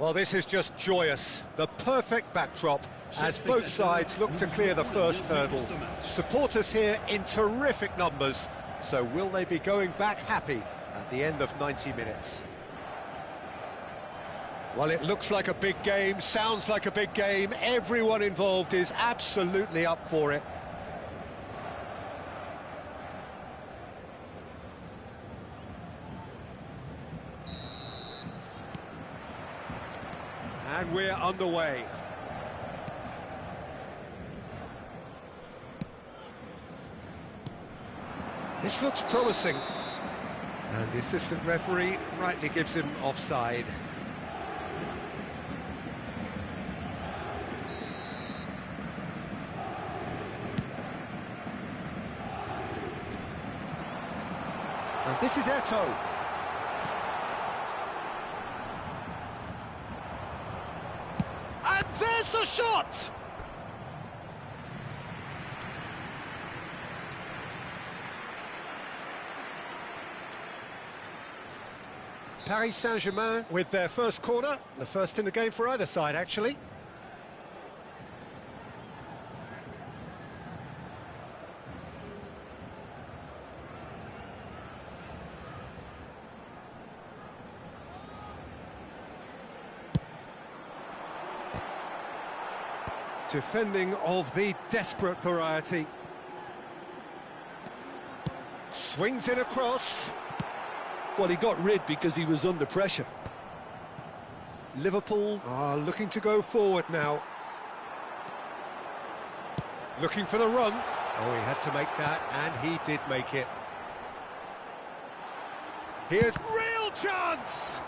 Well, this is just joyous. The perfect backdrop as both sides look to clear the first hurdle. Supporters here in terrific numbers, so will they be going back happy at the end of 90 minutes? Well, it looks like a big game, sounds like a big game. Everyone involved is absolutely up for it. And we're underway. This looks promising. And the assistant referee rightly gives him offside. And this is Eto'o. And there's the shot! Paris Saint-Germain with their first corner, the first in the game for either side, actually. Defending of the desperate variety. Swings it across. Well, he got rid because he was under pressure. Liverpool are looking to go forward now. Looking for the run. Oh, he had to make that, and he did make it. Here's real chance!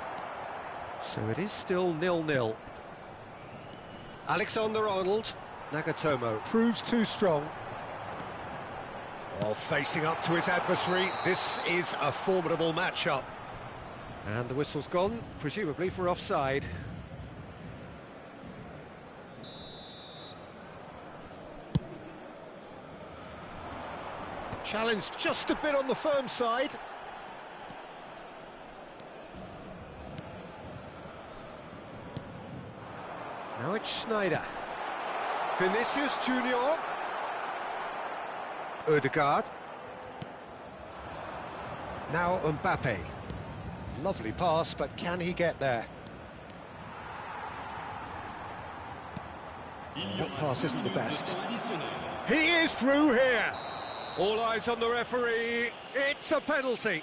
So it is still 0-0. Alexander-Arnold, Nagatomo proves too strong. Oh, facing up to his adversary, this is a formidable matchup. And the whistle's gone, presumably for offside. Challenge just a bit on the firm side. Now it's Schneider. Vinicius Junior. Odegaard. Now Mbappe. Lovely pass, but can he get there? That pass isn't the best. He is through here. All eyes on the referee. It's a penalty.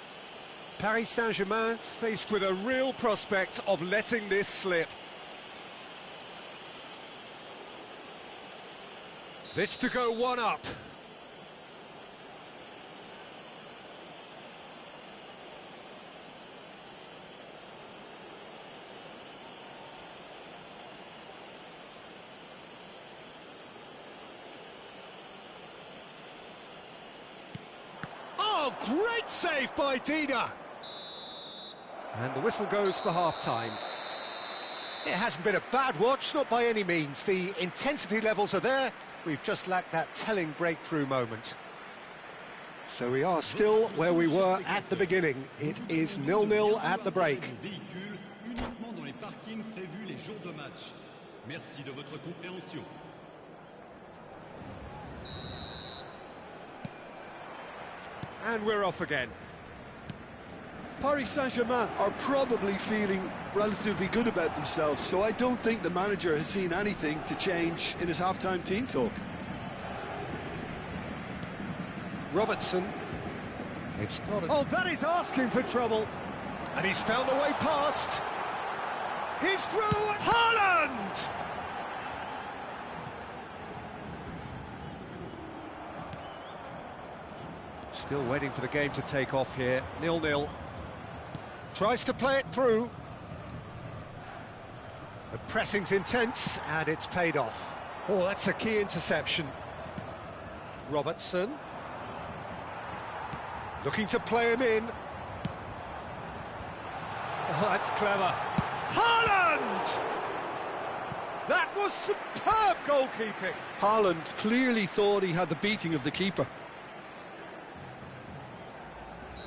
Paris Saint-Germain faced with a real prospect of letting this slip. This to go one up. Oh, great save by Dida. And the whistle goes for half-time. It hasn't been a bad watch, not by any means. The intensity levels are there. We've just lacked that telling breakthrough moment. So we are still where we were at the beginning. It is 0-0 at the break. And we're off again. Paris Saint-Germain are probably feeling relatively good about themselves, so I don't think the manager has seen anything to change in his half-time team talk. Robertson. It's not. Oh, that is asking for trouble. And he's found a way past. He's through. Haaland! Still waiting for the game to take off here. 0-0. Tries to play it through. The pressing's intense, and it's paid off. Oh, that's a key interception. Robertson. Looking to play him in. Oh, that's clever. Haaland! That was superb goalkeeping. Haaland clearly thought he had the beating of the keeper.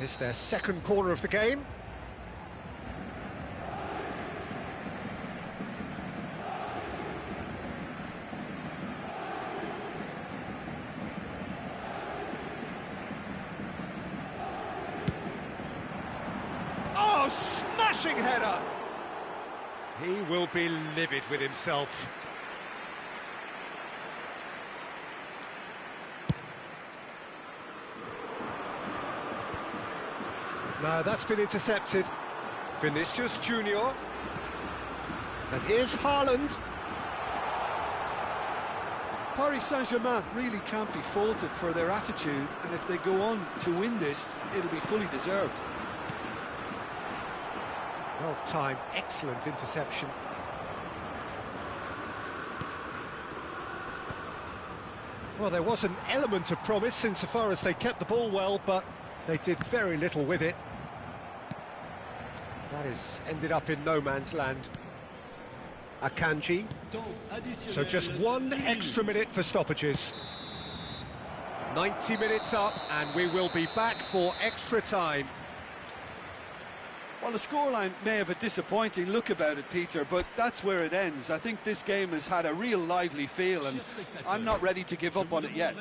It's their second corner of the game. smashing header. He will be livid with himself. No, that's been intercepted. Vinicius Junior. And here's Haaland. Paris Saint-Germain really can't be faulted for their attitude, and if they go on to win this, it'll be fully deserved. Well timed, excellent interception. Well, there was an element of promise insofar as they kept the ball well, but they did very little with it. That has ended up in no man's land. Akanji. So just one extra minute for stoppages. 90 minutes up, and we will be back for extra time. Well, the scoreline may have a disappointing look about it, Peter, but that's where it ends. I think this game has had a real lively feel, and I'm not ready to give up on it yet.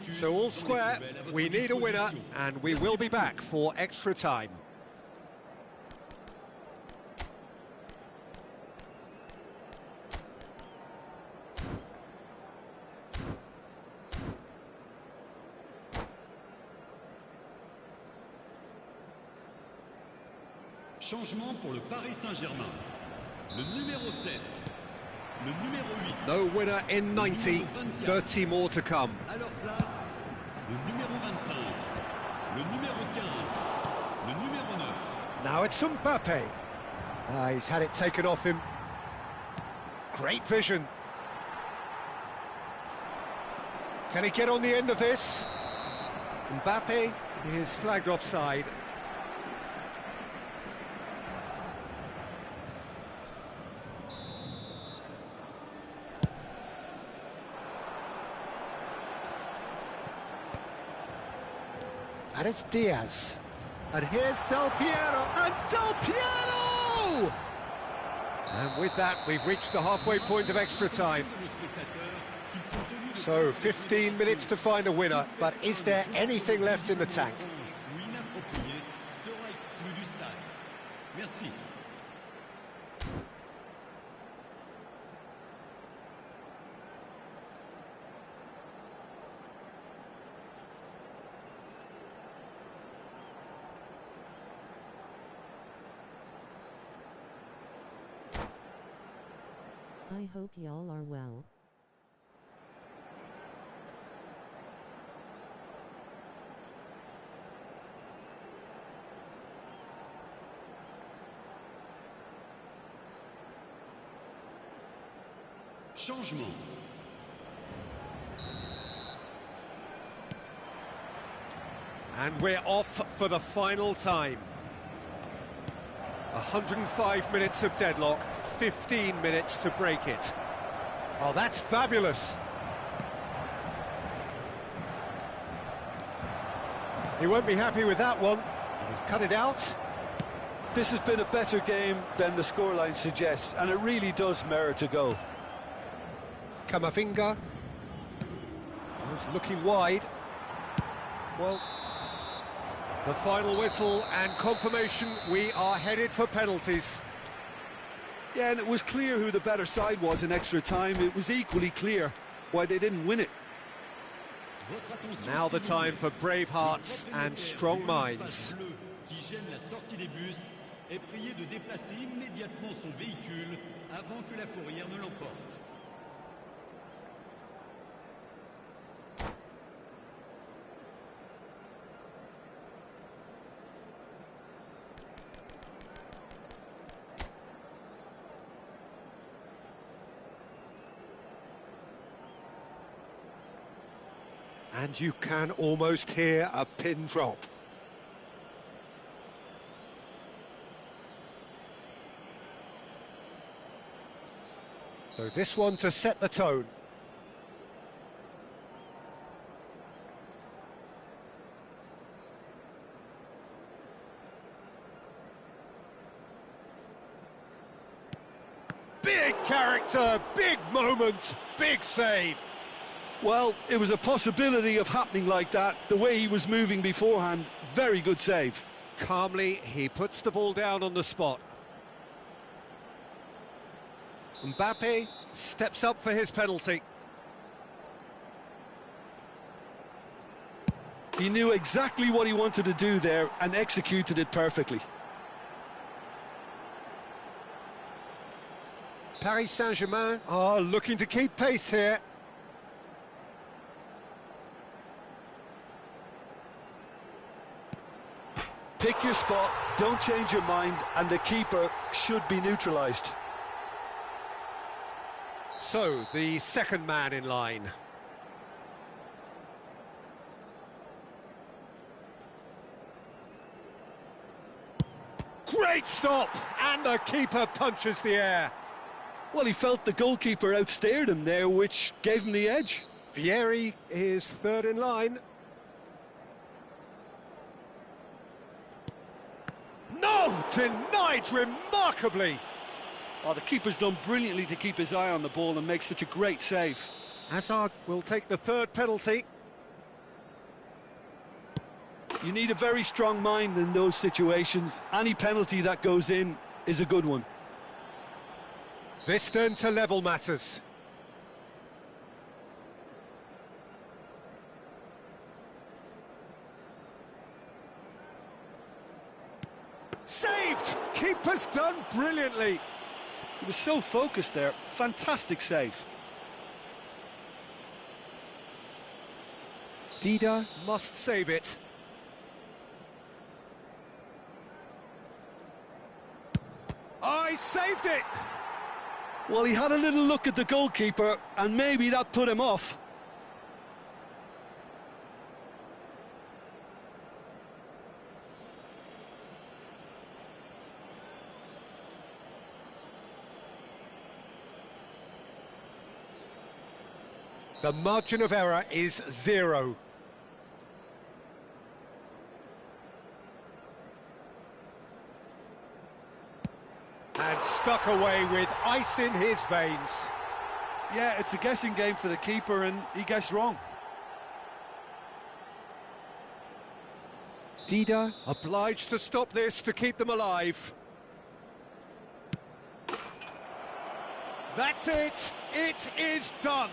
So all square, we need a winner, and we will be back for extra time. Changement pour le Paris Saint-Germain. Le numéro 7, le numéro 8. No winner in 90, 30 more to come. À leur place, le numéro 25, le numéro 15, le numéro 9. Now it's Mbappe. He's had it taken off him. Great vision. Can he get on the end of this? Mbappe is flagged offside. And it's Diaz. And here's Del Piero. And Del Piero! And with that, we've reached the halfway point of extra time. So, 15 minutes to find a winner. But is there anything left in the tank? I hope y'all are well. Changement. And we're off for the final time. 105 minutes of deadlock, 15 minutes to break it. Oh, that's fabulous. He won't be happy with that one. He's cut it out. This has been a better game than the scoreline suggests, and it really does merit a goal. Camavinga. He's looking wide. Well, the final whistle and confirmation, we are headed for penalties. Yeah, and it was clear who the better side was in extra time. It was equally clear why they didn't win it. Now the time for brave hearts and strong minds. Qui gêne la sortie des bus est prié de déplacer immédiatement son véhicule avant que la fourrière ne l'emporte. And you can almost hear a pin drop. So this one to set the tone. Big character, big moment, big save. Well, it was a possibility of happening like that. The way he was moving beforehand, very good save. Calmly, he puts the ball down on the spot. Mbappe steps up for his penalty. He knew exactly what he wanted to do there and executed it perfectly. Paris Saint-Germain are looking to keep pace here. Pick your spot, don't change your mind, and the keeper should be neutralised. So, the second man in line. Great stop! And the keeper punches the air. Well, he felt the goalkeeper outsteered him there, which gave him the edge. Vieri is third in line. No! Denied remarkably! Oh, the keeper's done brilliantly to keep his eye on the ball and make such a great save. Hazard will take the third penalty. You need a very strong mind in those situations. Any penalty that goes in is a good one. This then to level matters. Saved! Keeper's done brilliantly. He was so focused there. Fantastic save. Dida must save it. I saved it! Well, he had a little look at the goalkeeper, and maybe that put him off. The margin of error is 0. And stuck away with ice in his veins. Yeah, it's a guessing game for the keeper, and he guessed wrong. Dida obliged to stop this to keep them alive. That's it! It is done!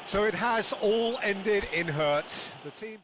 So it has all ended in hurt. The team...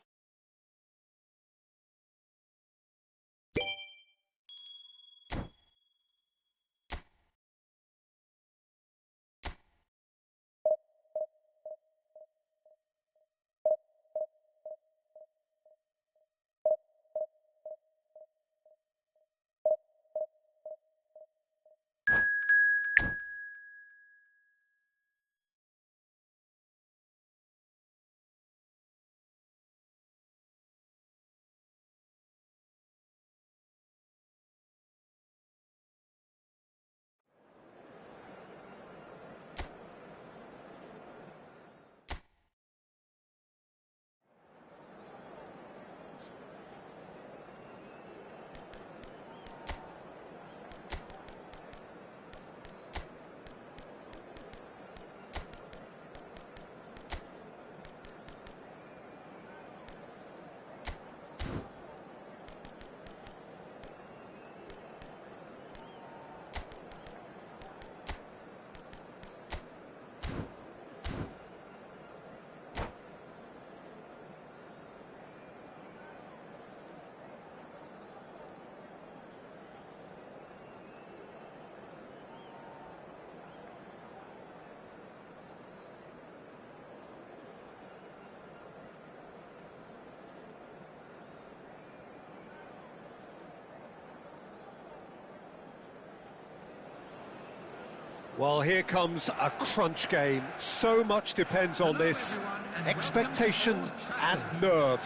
Well, here comes a crunch game. So much depends on this. Expectation and nerve.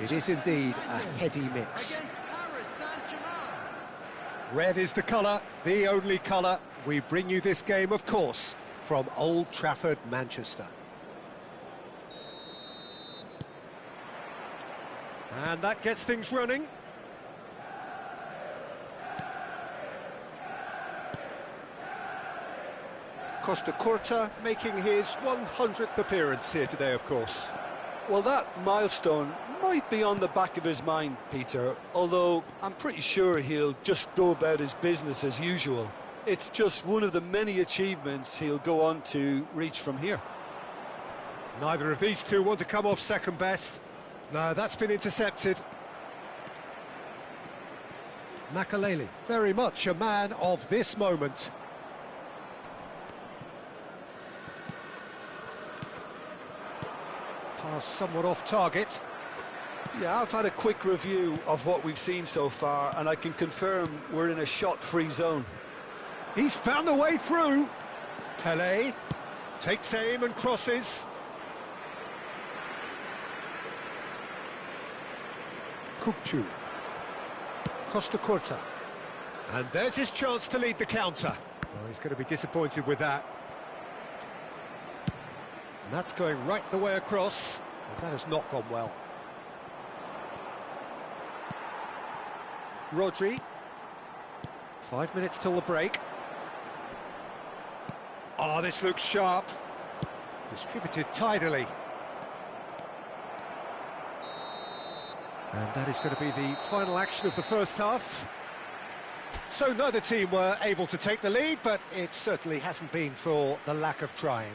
It is indeed a heady mix. Red is the colour, the only colour. We bring you this game, of course, from Old Trafford, Manchester. And that gets things running. Costa Curta making his 100th appearance here today, of course. Well, that milestone might be on the back of his mind, Peter, although I'm pretty sure he'll just go about his business as usual. It's just one of the many achievements he'll go on to reach from here. Neither of these two want to come off second best. No, that's been intercepted. Makaleli, very much a man of this moment. Pass somewhat off target. Yeah, I've had a quick review of what we've seen so far, and I can confirm we're in a shot-free zone. He's found the way through. Pele takes aim and crosses. Kukcu. Costa Curta. And there's his chance to lead the counter. Well, he's going to be disappointed with that. And that's going right the way across. Well, that has not gone well. Rodri. 5 minutes till the break. Oh, this looks sharp. Distributed tidily. And that is going to be the final action of the first half. So neither team were able to take the lead, but it certainly hasn't been for the lack of trying.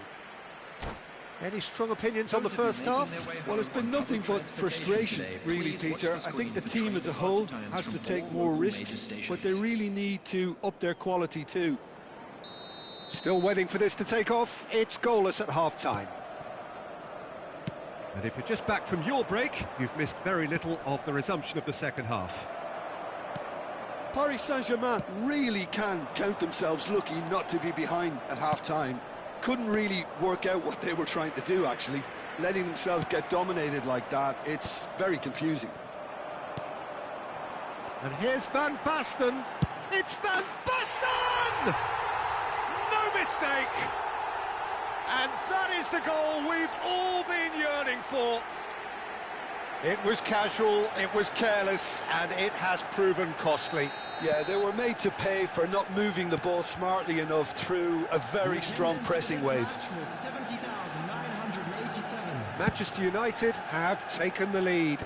Any strong opinions on the first half? Well, it's been nothing but frustration, really, Peter. I think the team as a whole has to take more risks, but they really need to up their quality too. Still waiting for this to take off. It's goalless at half-time. And if you're just back from your break, you've missed very little of the resumption of the second half. Paris Saint-Germain really can count themselves lucky not to be behind at half-time. Couldn't really work out what they were trying to do, actually. Letting themselves get dominated like that, it's very confusing. And here's Van Basten. It's Van Basten! No mistake! And that is the goal we've all been yearning for. It was casual, it was careless, and it has proven costly. Yeah, they were made to pay for not moving the ball smartly enough through a very strong pressing wave. Manchester United have taken the lead.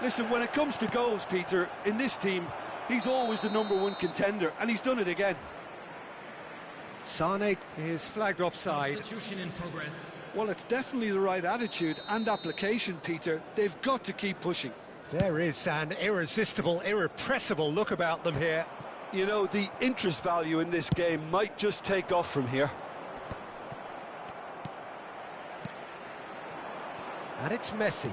Listen, when it comes to goals, Peter, in this team, he's always the #1 contender, and he's done it again. Sane is flagged offside. In progress. Well, it's definitely the right attitude and application, Peter. They've got to keep pushing. There is an irresistible, irrepressible look about them here. You know, the interest value in this game might just take off from here. And it's Messi.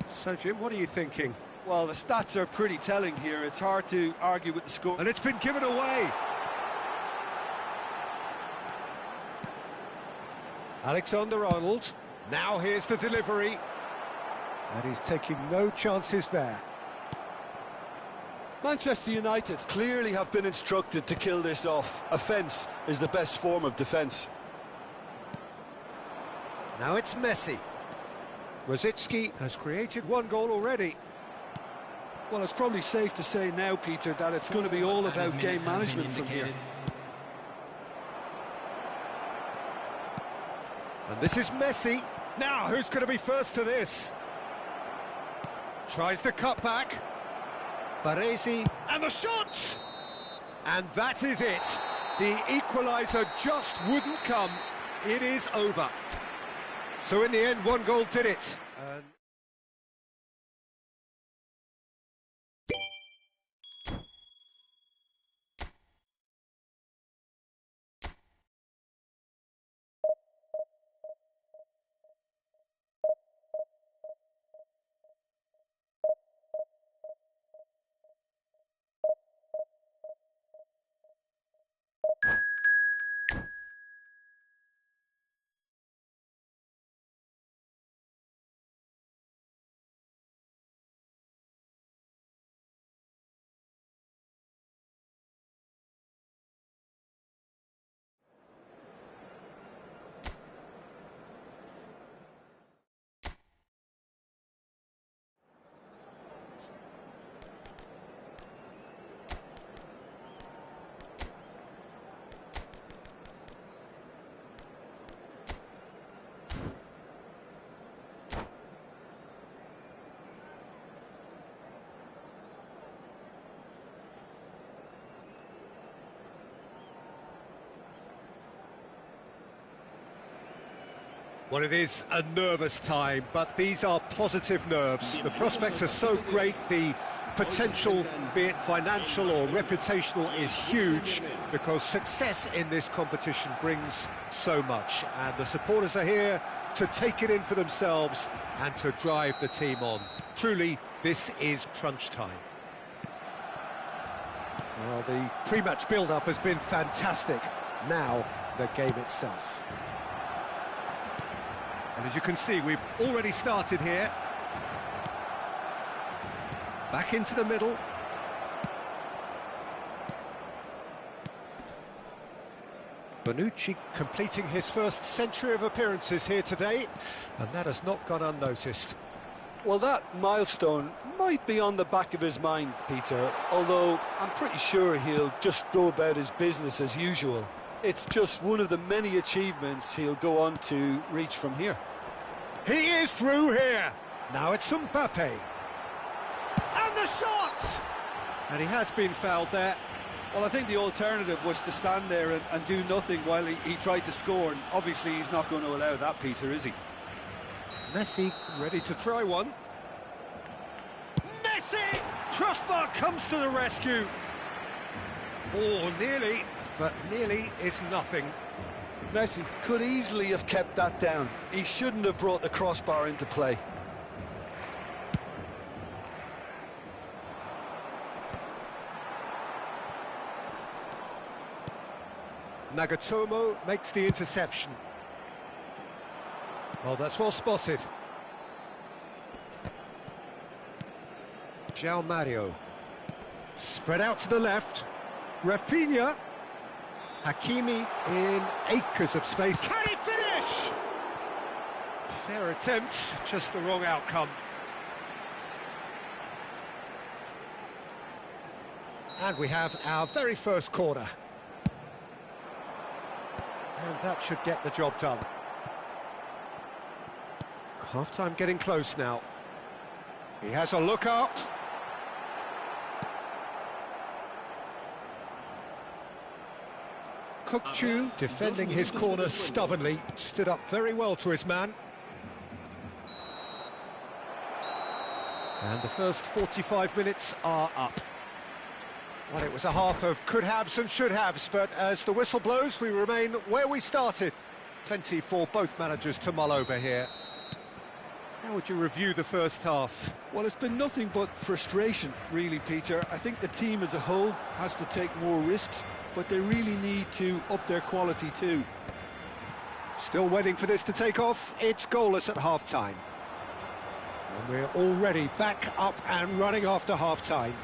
So, Jim, what are you thinking? Well, the stats are pretty telling here. It's hard to argue with the score. And it's been given away. Alexander-Arnold. Now here's the delivery. And he's taking no chances there. Manchester United clearly have been instructed to kill this off. Offence is the best form of defence. Now it's Messi. Rosicki has created one goal already. Well, it's probably safe to say now, Peter, that it's going to be all about game management from here. And this is Messi. Now, who's going to be first to this? Tries the cutback. Baresi. And the shot! And that is it. The equaliser just wouldn't come. It is over. So in the end, one goal did it. Well, it is a nervous time, but these are positive nerves. The prospects are so great, the potential, be it financial or reputational, is huge, because success in this competition brings so much, and the supporters are here to take it in for themselves and to drive the team on. Truly, this is crunch time. Well, the pre-match build-up has been fantastic. Now, the game itself. And as you can see, we've already started here. Back into the middle. Bonucci completing his first century of appearances here today, and that has not gone unnoticed. Well, that milestone might be on the back of his mind, Peter, although I'm pretty sure he'll just go about his business as usual. It's just one of the many achievements he'll go on to reach from here. He is through here. Now it's Mbappe. And the shot! And he has been fouled there. Well, I think the alternative was to stand there and do nothing while he tried to score, and obviously he's not going to allow that, Peter, is he? Messi ready to try one. Messi! Crossbar comes to the rescue. Oh, nearly, but nearly is nothing. Messi could easily have kept that down. He shouldn't have brought the crossbar into play. Nagatomo makes the interception. Oh, that's well spotted. João Mario. Spread out to the left. Rafinha. Hakimi in acres of space. Can he finish? Fair attempt, just the wrong outcome. And we have our very first corner. And that should get the job done. Half-time getting close now. He has a look up. Kukçu, defending his corner stubbornly, stood up very well to his man. And the first 45 minutes are up. Well, it was a half of could-haves and should-haves, but as the whistle blows, we remain where we started. Plenty for both managers to mull over here. How would you review the first half? Well, it's been nothing but frustration, really, Peter. I think the team as a whole has to take more risks, but they really need to up their quality too. Still waiting for this to take off. It's goalless at half-time. And we're already back up and running after half-time.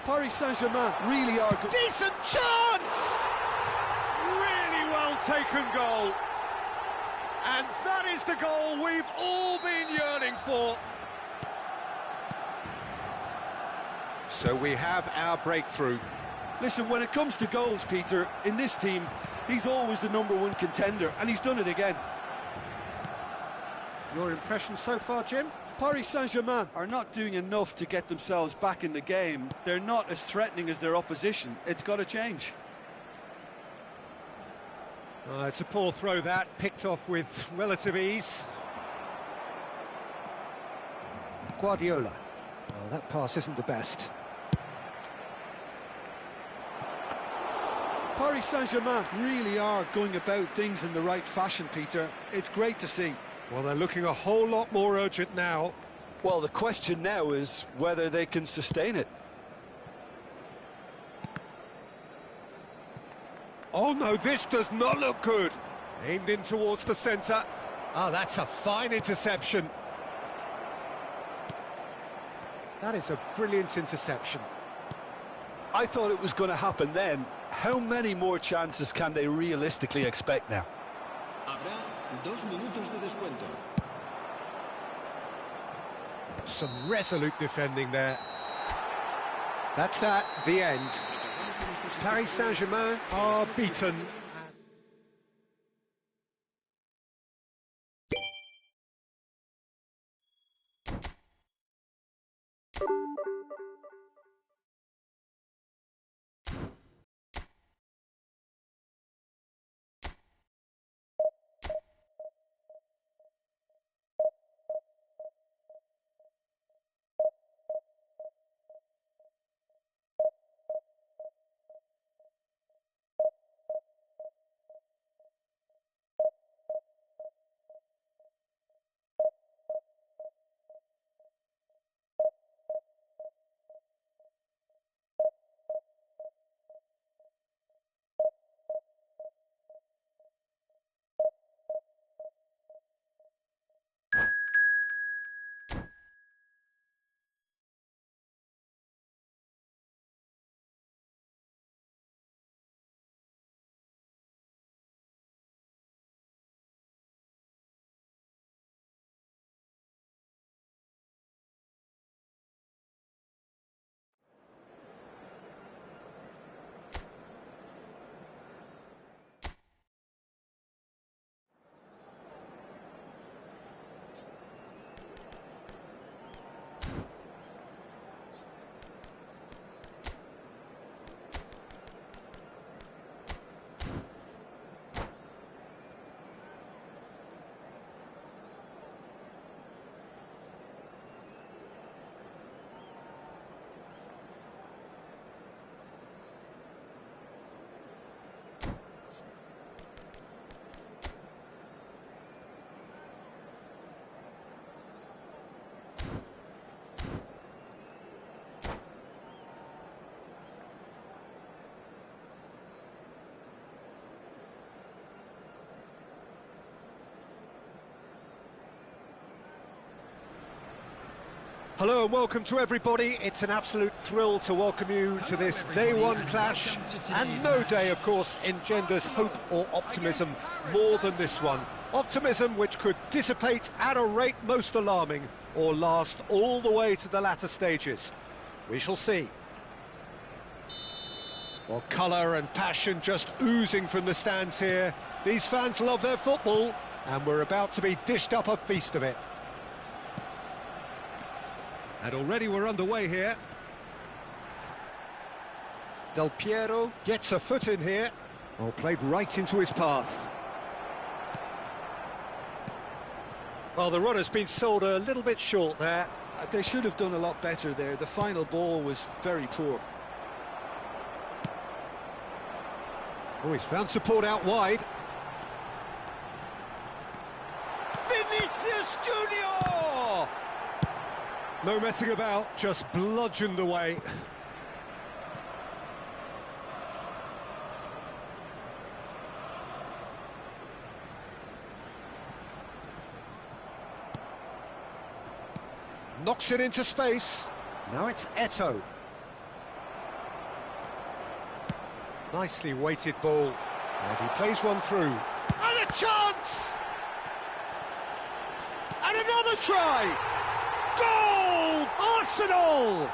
Paris Saint-Germain really are good. Decent chance! Really well taken goal. And that is the goal we've all been yearning for. So we have our breakthrough. Listen, when it comes to goals, Peter, in this team, he's always the #1 contender, and he's done it again. Your impression so far, Jim? Paris Saint-Germain are not doing enough to get themselves back in the game. They're not as threatening as their opposition. It's got to change. It's a poor throw that, picked off with relative ease. Guardiola. Oh, that pass isn't the best. Paris Saint-Germain really are going about things in the right fashion, Peter. It's great to see. Well, they're looking a whole lot more urgent now. Well, the question now is whether they can sustain it. Oh no, this does not look good. Aimed in towards the centre. Oh, that's a fine interception. That is a brilliant interception. I thought it was going to happen then. How many more chances can they realistically expect now? Habrá 2 minutos de descuento. Some resolute defending there. That's that, the end. Paris Saint-Germain are beaten. Hello and welcome to everybody. It's an absolute thrill to welcome you to this day one clash, and no day, of course, engenders hope or optimism more than this one. Optimism which could dissipate at a rate most alarming or last all the way to the latter stages. We shall see. Well, colour and passion just oozing from the stands here. These fans love their football, and we're about to be dished up a feast of it. And already we're underway here. Del Piero gets a foot in here. Oh, played right into his path. Well, the runner's been sold a little bit short there. They should have done a lot better there. The final ball was very poor. Oh, he's found support out wide. Vinicius Junior! No messing about, just bludgeoned away. Knocks it into space. Now it's Eto'o. Nicely weighted ball. And he plays one through. And a chance! And another try! Goal! Arsenal!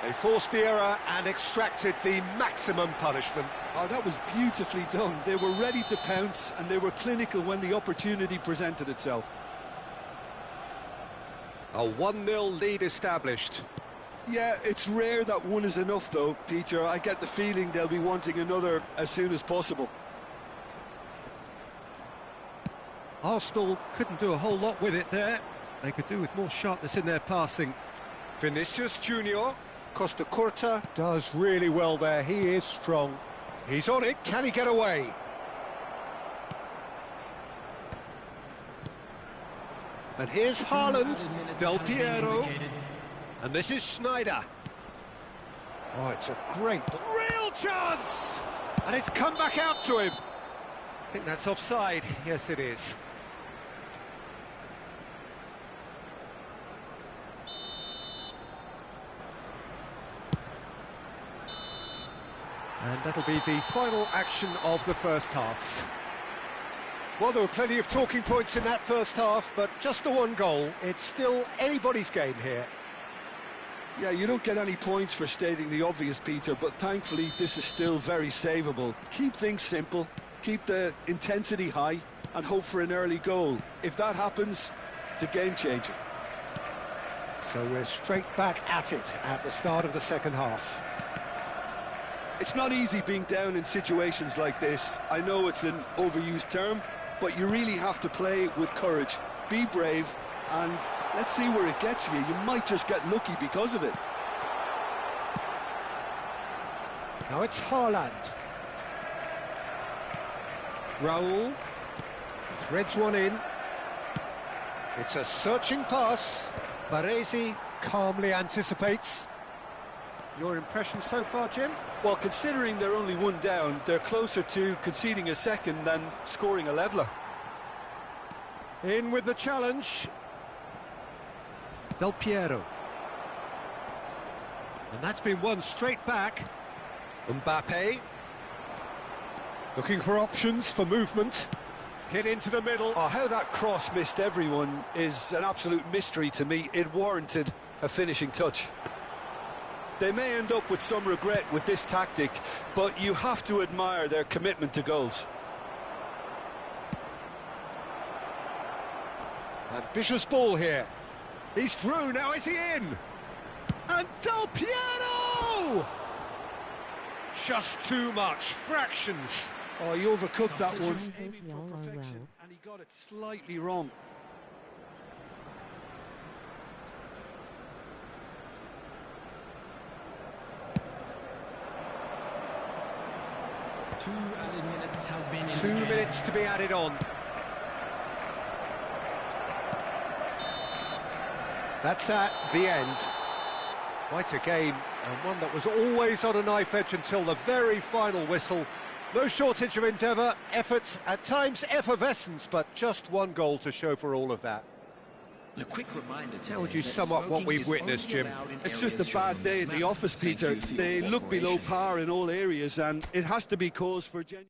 They forced the error and extracted the maximum punishment. Oh, that was beautifully done. They were ready to pounce and they were clinical when the opportunity presented itself. A 1-0 lead established. Yeah, it's rare that one is enough though, Peter. I get the feeling they'll be wanting another as soon as possible. Arsenal couldn't do a whole lot with it there. They could do with more sharpness in their passing. Vinicius Junior, Costa Curta, does really well there. He is strong. He's on it. Can he get away? And here's Haaland, Del Piero, and this is Sneijder. Oh, it's a great, real chance! And it's come back out to him. I think that's offside. Yes, it is. And that'll be the final action of the first half. Well, there were plenty of talking points in that first half, but just the one goal. It's still anybody's game here. Yeah, you don't get any points for stating the obvious, Peter, but thankfully this is still very savable. Keep things simple, keep the intensity high, and hope for an early goal. If that happens, it's a game changer. So we're straight back at it at the start of the second half. It's not easy being down in situations like this. I know it's an overused term, but you really have to play with courage. Be brave, and let's see where it gets you. You might just get lucky because of it. Now it's Haaland. Raul threads one in. It's a searching pass. Baresi calmly anticipates. Your impression so far, Jim? Well, considering they're only one down, they're closer to conceding a second than scoring a leveller. In with the challenge. Del Piero. And that's been won straight back. Mbappe. Looking for options for movement. Hit into the middle. Oh, how that cross missed everyone is an absolute mystery to me. It warranted a finishing touch. They may end up with some regret with this tactic, but you have to admire their commitment to goals. Ambitious ball here. He's through, now is he in? And Del Piero! Just too much, fractions. Oh, he overcooked that one, I hope aiming y'all for are perfection, well. and he got it slightly wrong. Two minutes to be added on. That's that, the end. Quite a game, and one that was always on a knife edge until the very final whistle. No shortage of endeavour, effort, at times effervescence, but just one goal to show for all of that. A quick reminder today, How would you that sum up what smoking we've is witnessed, only Jim? allowed in It's just a areas bad shown day in the map. office, Thank Peter. you for They your look below cooperation. par in all areas, and it has to be cause for genuine...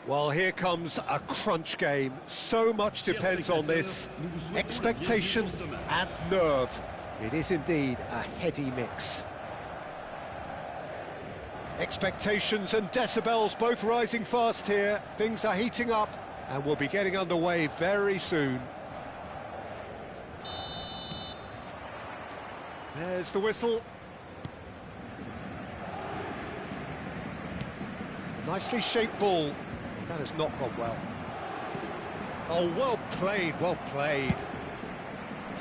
Well, here comes a crunch game. So much depends on this. Expectation and nerve. It is indeed a heady mix. Expectations and decibels both rising fast here. Things are heating up and we'll be getting underway very soon. There's the whistle. Nicely shaped ball. That has not gone well. Oh, well played, well played.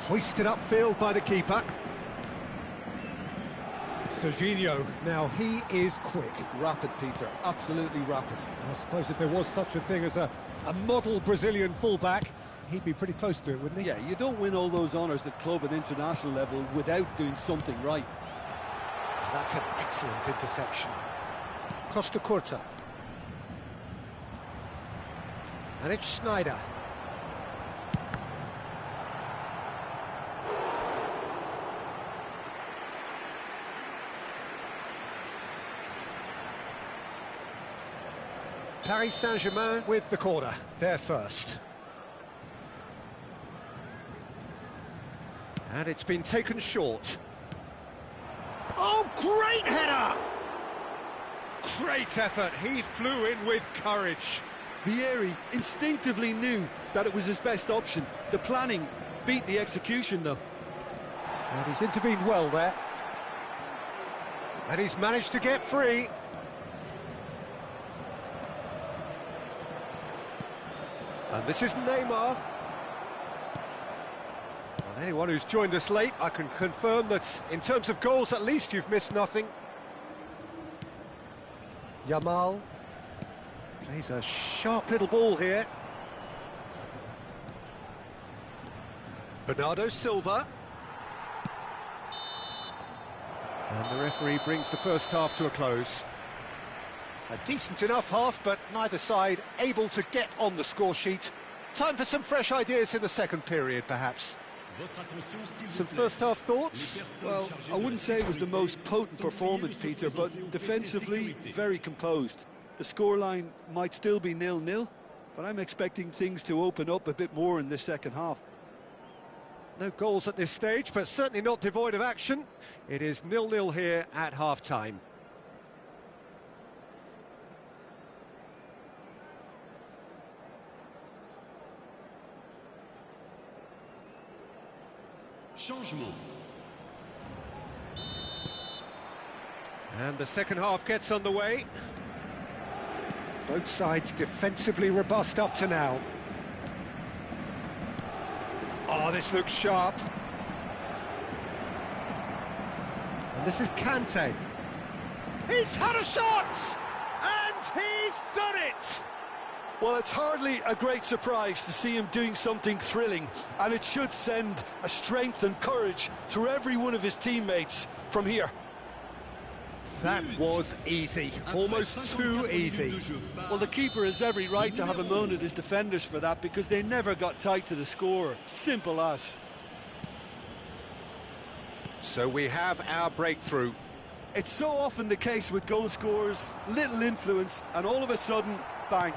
Hoisted upfield by the keeper. Serginho, now he is quick. Rapid, Peter, absolutely rapid. I suppose if there was such a thing as a model Brazilian fullback, he'd be pretty close to it, wouldn't he? Yeah, you don't win all those honours at club and international level without doing something right. That's an excellent interception. Costa Curta. And it's Schneider. Paris Saint-Germain with the corner, they're first. And it's been taken short. Oh, great header! Great effort, he flew in with courage. Vieri instinctively knew that it was his best option. The planning beat the execution, though. And he's intervened well there. And he's managed to get free. And this is Neymar. And anyone who's joined us late, I can confirm that in terms of goals, at least you've missed nothing. Yamal plays a sharp little ball here. Bernardo Silva. And the referee brings the first half to a close. A decent enough half, but neither side able to get on the score sheet. Time for some fresh ideas in the second period, perhaps. Some first half thoughts? Well, I wouldn't say it was the most potent performance, Peter, but defensively, very composed. The scoreline might still be 0-0, but I'm expecting things to open up a bit more in this second half. No goals at this stage, but certainly not devoid of action. It is 0-0 here at half-time. Changement. And the second half gets underway. Both sides defensively robust up to now. Oh, this looks sharp. And this is Kante. He's had a shot! And he's done it! Well, it's hardly a great surprise to see him doing something thrilling, and it should send a strength and courage through every one of his teammates from here. That was easy, almost too easy. Well, the keeper has every right to have a moan at his defenders for that, because they never got tight to the score. Simple as. So we have our breakthrough. It's so often the case with goal scorers, little influence, and all of a sudden, bang.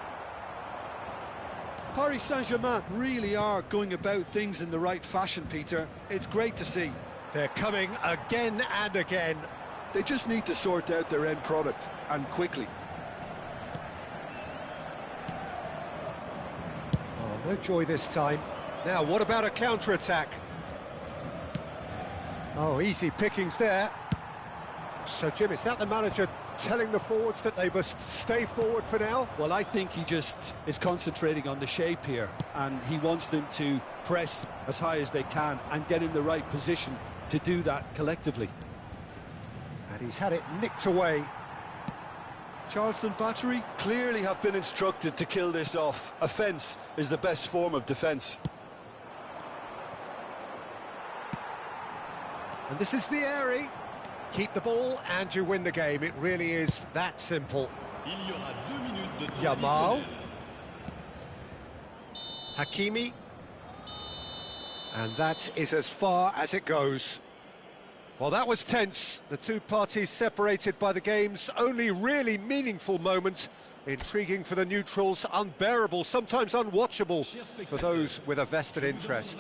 Paris Saint-Germain really are going about things in the right fashion, Peter. It's great to see. They're coming again and again. They just need to sort out their end product, and quickly. Oh, no joy this time. Now, what about a counter-attack? Oh, easy pickings there. So, Jim, is that the manager telling the forwards that they must stay forward for now? Well, I think he just is concentrating on the shape here, and he wants them to press as high as they can and get in the right position to do that collectively. And he's had it nicked away. Charleston Battery clearly have been instructed to kill this off. Offence is the best form of defence. And this is Vieri. Keep the ball and you win the game. It really is that simple. Yamal. Hakimi. And that is as far as it goes. Well, that was tense. The two parties separated by the game's only really meaningful moment. Intriguing for the neutrals, unbearable, sometimes unwatchable for those with a vested interest.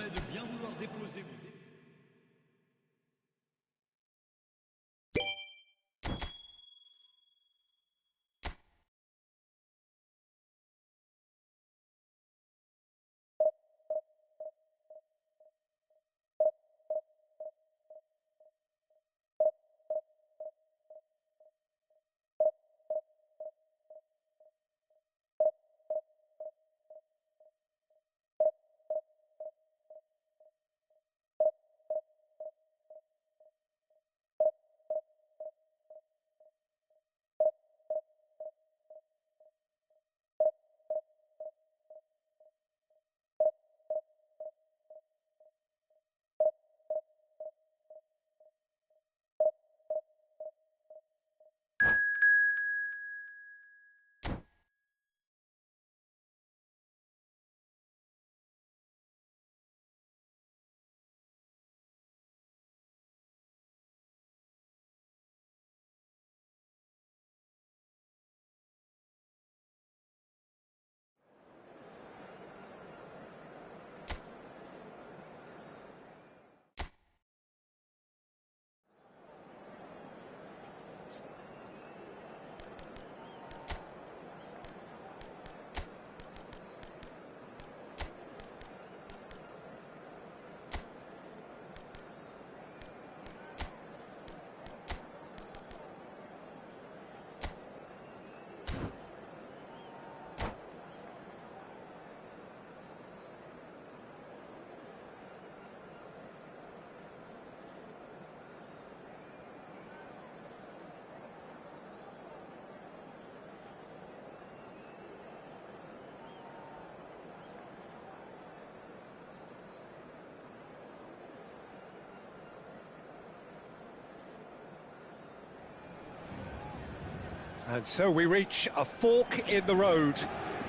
And so we reach a fork in the road.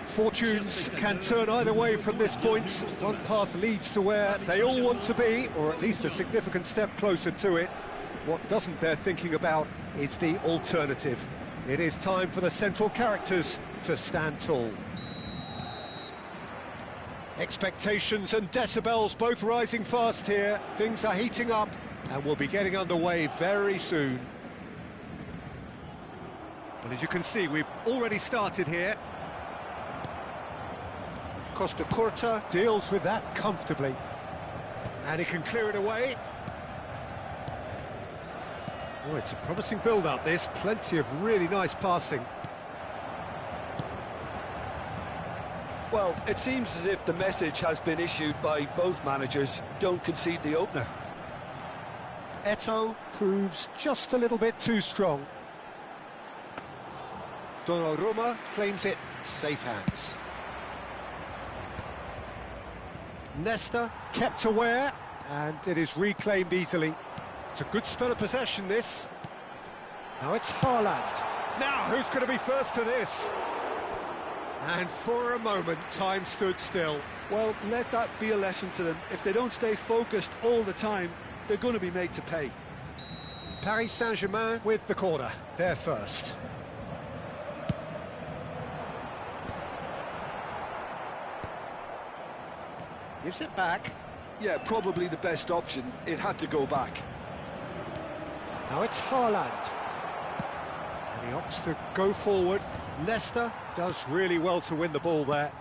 Fortunes can turn either way from this point. One path leads to where they all want to be, or at least a significant step closer to it. What doesn't bear thinking about is the alternative. It is time for the central characters to stand tall. Expectations and decibels both rising fast here. Things are heating up and we'll be getting underway very soon. Well, as you can see, we've already started here. Costa Curta deals with that comfortably. And he can clear it away. Oh, it's a promising build-up, this. Plenty of really nice passing. Well, it seems as if the message has been issued by both managers: don't concede the opener. Eto'o proves just a little bit too strong. Donnarumma claims it, safe hands. Nesta kept aware, and it is reclaimed easily. It's a good spell of possession, this. Now it's Haaland. Now, who's going to be first to this? And for a moment, time stood still. Well, let that be a lesson to them. If they don't stay focused all the time, they're going to be made to pay. Paris Saint-Germain with the corner, they're first. Gives it back. Yeah, probably the best option. It had to go back. Now it's Haaland. And he opts to go forward. Nesta does really well to win the ball there.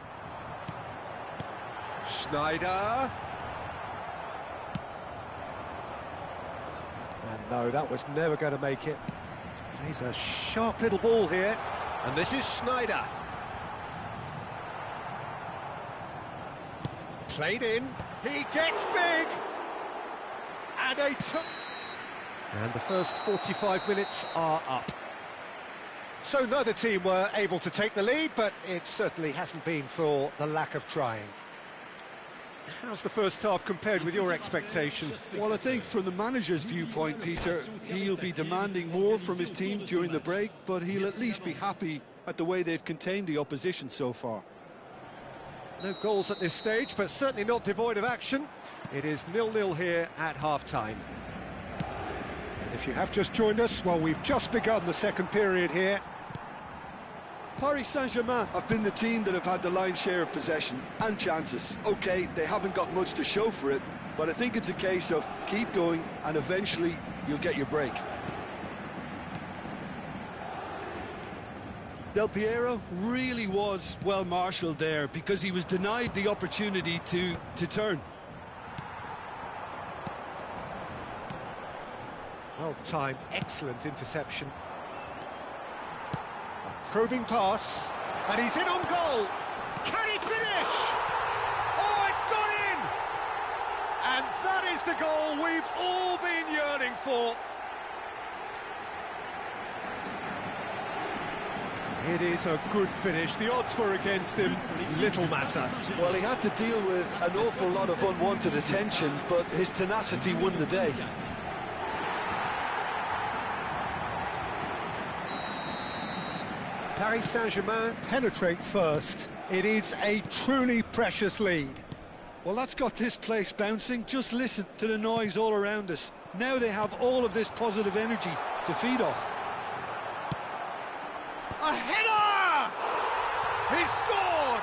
Schneider. And no, that was never going to make it. Plays a sharp little ball here. And this is Schneider. Played in. He gets big. And and the first 45 minutes are up. So neither team were able to take the lead, but it certainly hasn't been for the lack of trying. How's the first half compared with your expectation? Well, I think from the manager's viewpoint, Peter, he'll be demanding more from his team during the break, but he'll at least be happy at the way they've contained the opposition so far. No goals at this stage, but certainly not devoid of action. It is 0-0 here at half-time. And if you have just joined us, well, we've just begun the second period here. Paris Saint-Germain have been the team that have had the lion's share of possession and chances. OK, they haven't got much to show for it, but I think it's a case of keep going and eventually you'll get your break. Del Piero really was well marshalled there because he was denied the opportunity to turn. Well timed, excellent interception. A probing pass, and he's in on goal. Can he finish? Oh, it's gone in! And that is the goal we've all been yearning for. It is a good finish. The odds were against him. Little matter. Well, he had to deal with an awful lot of unwanted attention, but his tenacity won the day. Paris Saint-Germain penetrate first. It is a truly precious lead. Well, that's got this place bouncing. Just listen to the noise all around us. Now they have all of this positive energy to feed off. A header! He scored!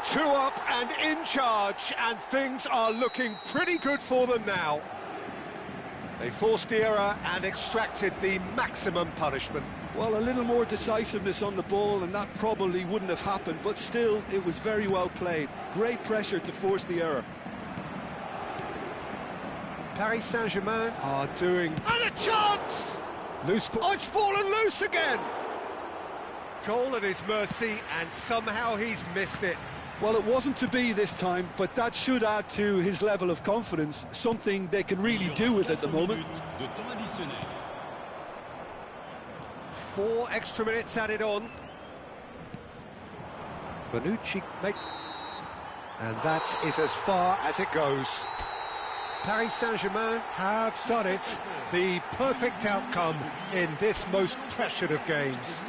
2 up and in charge, and things are looking pretty good for them now. They forced the error and extracted the maximum punishment. Well, a little more decisiveness on the ball and that probably wouldn't have happened, but still, it was very well played. Great pressure to force the error. Paris Saint-Germain are doing... And a chance! Loose ball. Oh, it's fallen loose again! Goal at his mercy, and somehow he's missed it. Well, it wasn't to be this time, but that should add to his level of confidence, something they can really do with at the moment. 4 extra minutes added on. Bonucci makes... And that is as far as it goes. Paris Saint-Germain have done it. The perfect outcome in this most pressured of games.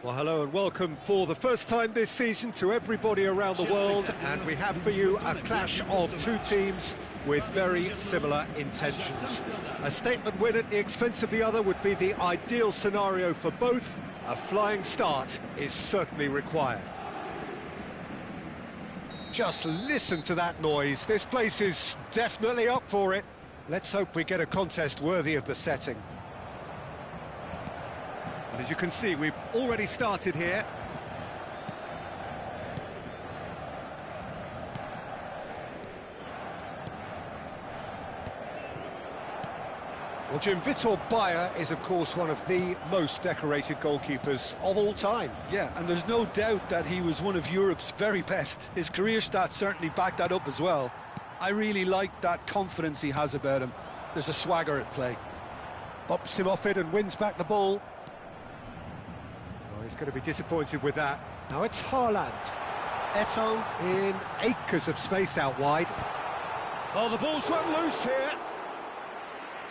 Well, hello and welcome for the first time this season to everybody around the world, and we have for you a clash of two teams with very similar intentions. A statement win at the expense of the other would be the ideal scenario for both. A flying start is certainly required. Just listen to that noise. This place is definitely up for it. Let's hope we get a contest worthy of the setting. And as you can see, we've already started here. Well, Jim, Vitor Bayer is, of course, one of the most decorated goalkeepers of all time. Yeah, and there's no doubt that he was one of Europe's very best. His career stats certainly back that up as well. I really like that confidence he has about him. There's a swagger at play. Bops him off it and wins back the ball. Oh, he's going to be disappointed with that. Now it's Haaland. Eto'o in acres of space out wide. Oh, the ball's run loose here.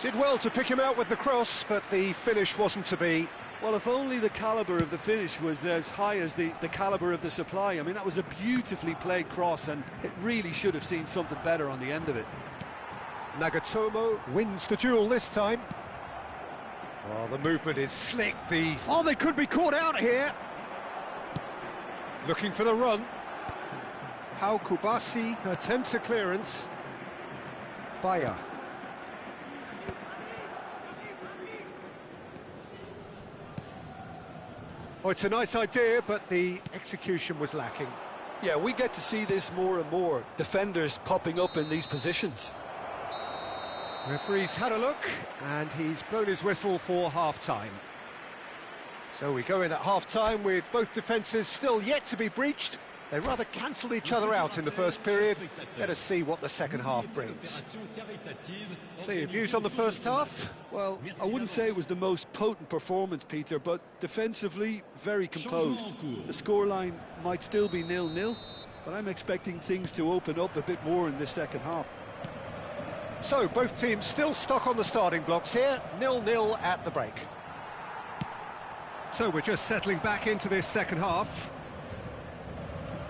Did well to pick him out with the cross, but the finish wasn't to be. Well, if only the calibre of the finish was as high as the calibre of the supply. I mean, that was a beautifully played cross, and it really should have seen something better on the end of it. Nagatomo wins the duel this time. Oh, the movement is slick. Oh, they could be caught out here. Looking for the run. Pau Kubasi attempts a clearance. Bayer. Oh, it's a nice idea, but the execution was lacking. Yeah, we get to see this more and more. Defenders popping up in these positions. Referee's had a look, and he's blown his whistle for half-time. So we go in at half-time with both defences still yet to be breached. They rather cancelled each other out in the first period. Let us see what the second half brings. So your views on the first half? Well, I wouldn't say it was the most potent performance, Peter, but defensively, very composed. The scoreline might still be 0-0, but I'm expecting things to open up a bit more in this second half. So both teams still stuck on the starting blocks here, 0-0 at the break. So we're just settling back into this second half.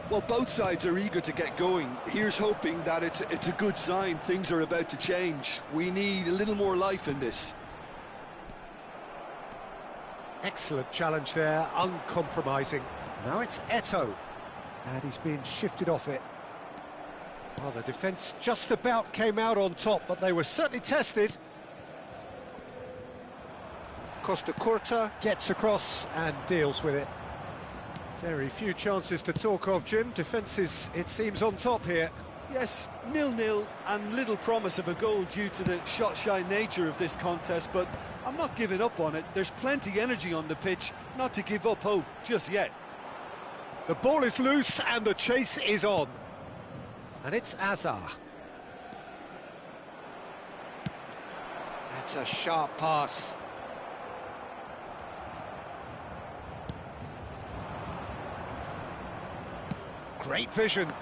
Well, both sides are eager to get going. Here's hoping that it's a good sign. Things are about to change. We need a little more life in this. Excellent challenge there, uncompromising. Now it's Eto'o, and he's been shifted off it. Well, the defence just about came out on top, but they were certainly tested. Costa Curta gets across and deals with it. Very few chances to talk of, Jim. Defence is, it seems, on top here. Yes, 0-0 and little promise of a goal due to the shot-shy nature of this contest, but I'm not giving up on it. There's plenty energy on the pitch, not to give up hope just yet. The ball is loose and the chase is on. And it's Azar. That's a sharp pass. Great vision.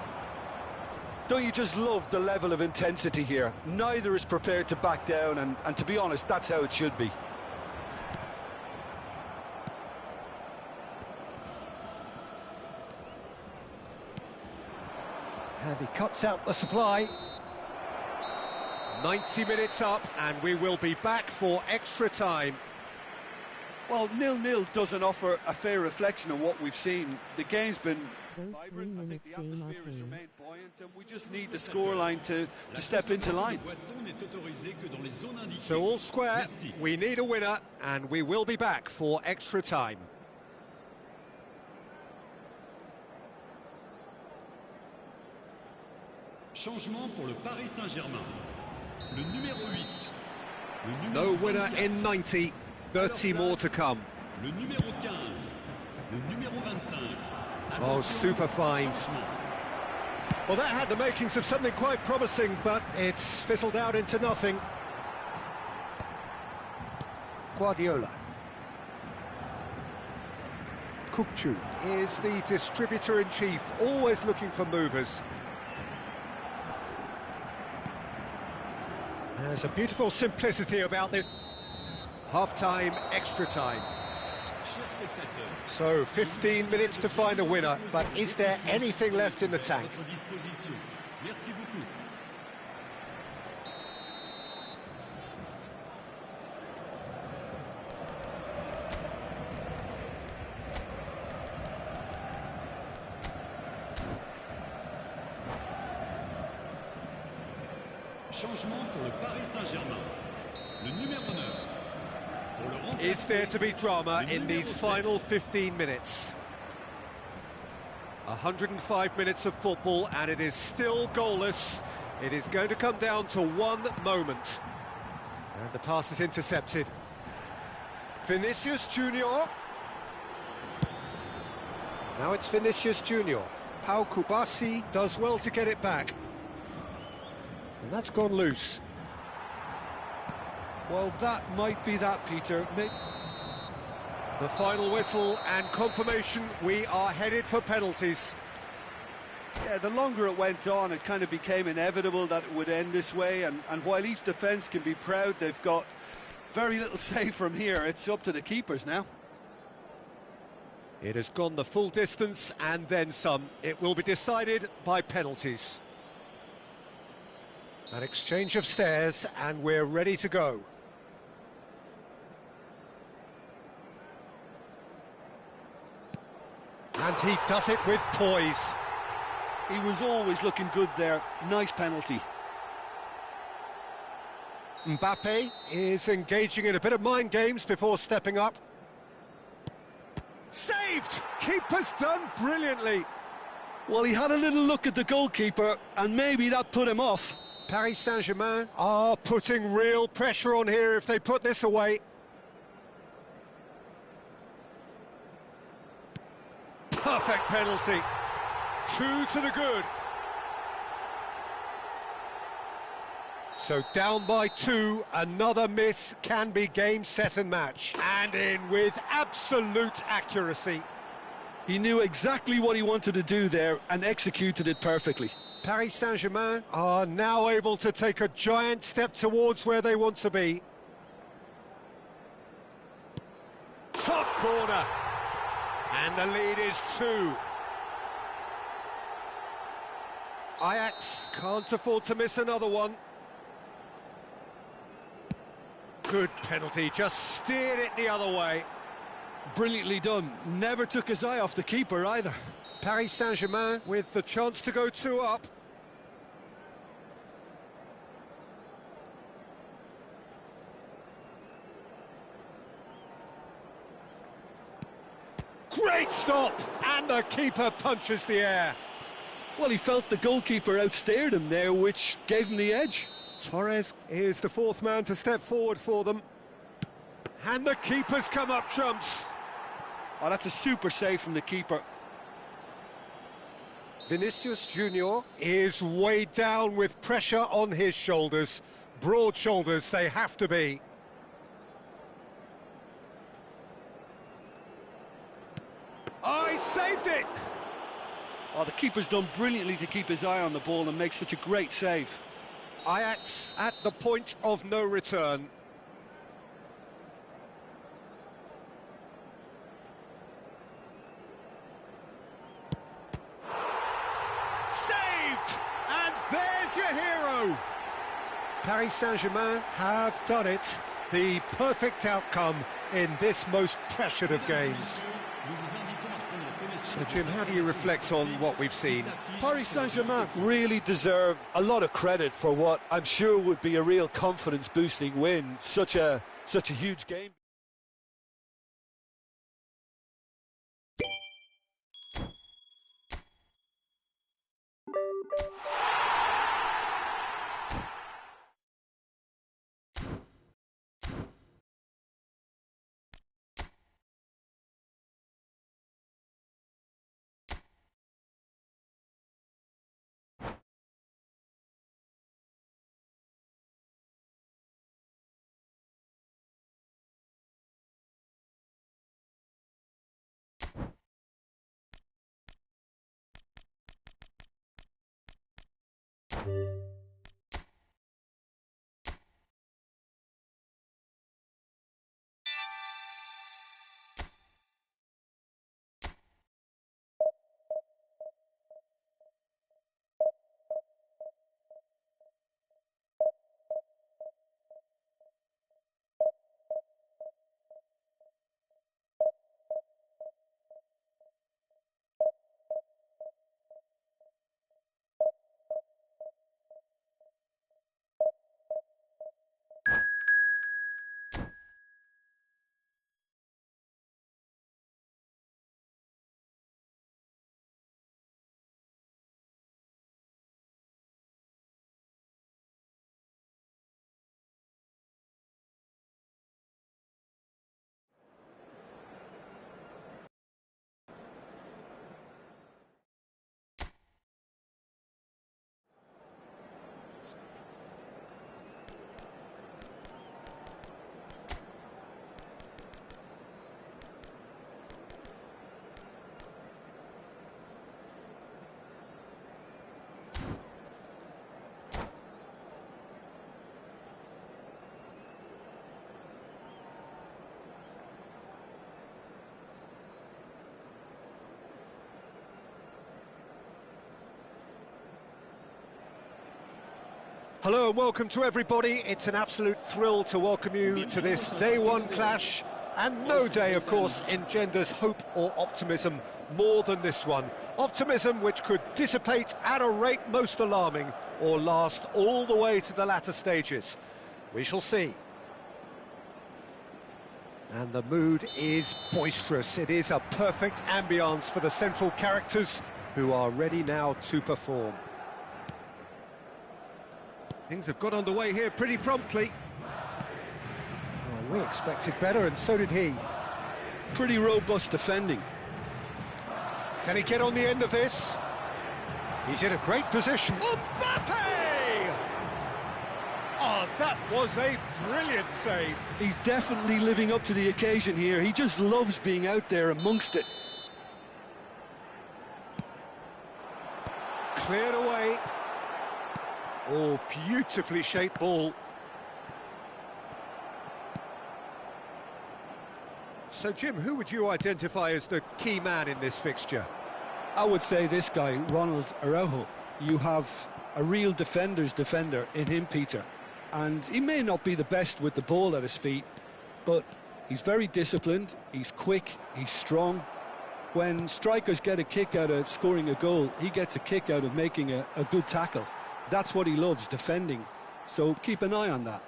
Don't you just love the level of intensity here? Neither is prepared to back down, and to be honest, that's how it should be. And he cuts out the supply. 90 minutes up, and we will be back for extra time. Well, 0-0 doesn't offer a fair reflection on what we've seen. The game's been vibrant. I think the atmosphere has remained buoyant, and we just need the scoreline to step into line. So all square, we need a winner, and we will be back for extra time. Changement pour le Paris Saint-Germain. Le numéro 8. No winner in 90. 30 more to come. Le numéro 15. Le numéro 25. Oh, super find. Well, that had the makings of something quite promising, but it's fizzled out into nothing. Guardiola. Kukçu is the distributor-in-chief, always looking for movers. There's a beautiful simplicity about this. Half-time, extra time. téléspectateurs. So 15 minutes to find a winner, but is there anything left in the tank? À votre disposition. Merci beaucoup. Changement pour le Paris Saint-Germain. Le numéro 9. Pour le remplacer, Is there to be drama le in these numéro 7. final 15 minutes? 105 minutes of football and it is still goalless. It is going to come down to one moment. And the pass is intercepted. Vinicius Junior. Now it's Vinicius Junior. Pau Kubasi does well to get it back. And that's gone loose. Well, that might be that, Peter. The final whistle and confirmation we are headed for penalties. Yeah, the longer it went on, it kind of became inevitable that it would end this way, and while each defence can be proud, they've got very little say from here. It's up to the keepers now. It has gone the full distance and then some. It will be decided by penalties. An exchange of stares and we're ready to go. And he does it with poise. He was always looking good there. Nice penalty. Mbappe is engaging in a bit of mind games before stepping up. Saved! Keeper's done brilliantly. Well, he had a little look at the goalkeeper, and maybe that put him off. Paris Saint-Germain are putting real pressure on here if they put this away. Perfect penalty. 2 to the good. So down by 2, another miss can be game, set and match. And in with absolute accuracy. He knew exactly what he wanted to do there and executed it perfectly. Paris Saint-Germain are now able to take a giant step towards where they want to be. Top corner. And the lead is 2. Ajax can't afford to miss another one. Good penalty, just steered it the other way. Brilliantly done. Never took his eye off the keeper either. Paris Saint-Germain with the chance to go 2 up. Great stop! And the keeper punches the air. Well, he felt the goalkeeper outstared him there, which gave him the edge. Torres is the 4th man to step forward for them. And the keeper's come up trumps. Oh, that's a super save from the keeper. Vinicius Junior is weighed down with pressure on his shoulders. Broad shoulders they have to be. Oh, he saved it! Oh, the keeper's done brilliantly to keep his eye on the ball and make such a great save. Ajax at the point of no return. Saved! And there's your hero! Paris Saint-Germain have done it. The perfect outcome in this most pressured of games. So, Jim, how do you reflect on what we've seen? Paris Saint-Germain really deserve a lot of credit for what I'm sure would be a real confidence-boosting win. Such a huge game. Hello and welcome to everybody. It's an absolute thrill to welcome you to this day one clash, and no day, of course, engenders hope or optimism more than this one. Optimism which could dissipate at a rate most alarming or last all the way to the latter stages. We shall see. And the mood is boisterous. It is a perfect ambience for the central characters who are ready now to perform. Things have got underway here pretty promptly. Well, we expected better, and so did he. Pretty robust defending. Can he get on the end of this? He's in a great position. Mbappe! Oh, that was a brilliant save. He's definitely living up to the occasion here. He just loves being out there amongst it. Cleared away. Oh, beautifully shaped ball. So, Jim, who would you identify as the key man in this fixture? I would say this guy, Ronald Araujo. You have a real defender's defender in him, Peter. And he may not be the best with the ball at his feet, but he's very disciplined, he's quick, he's strong. When strikers get a kick out of scoring a goal, he gets a kick out of making a good tackle. That's what he loves, defending. So keep an eye on that.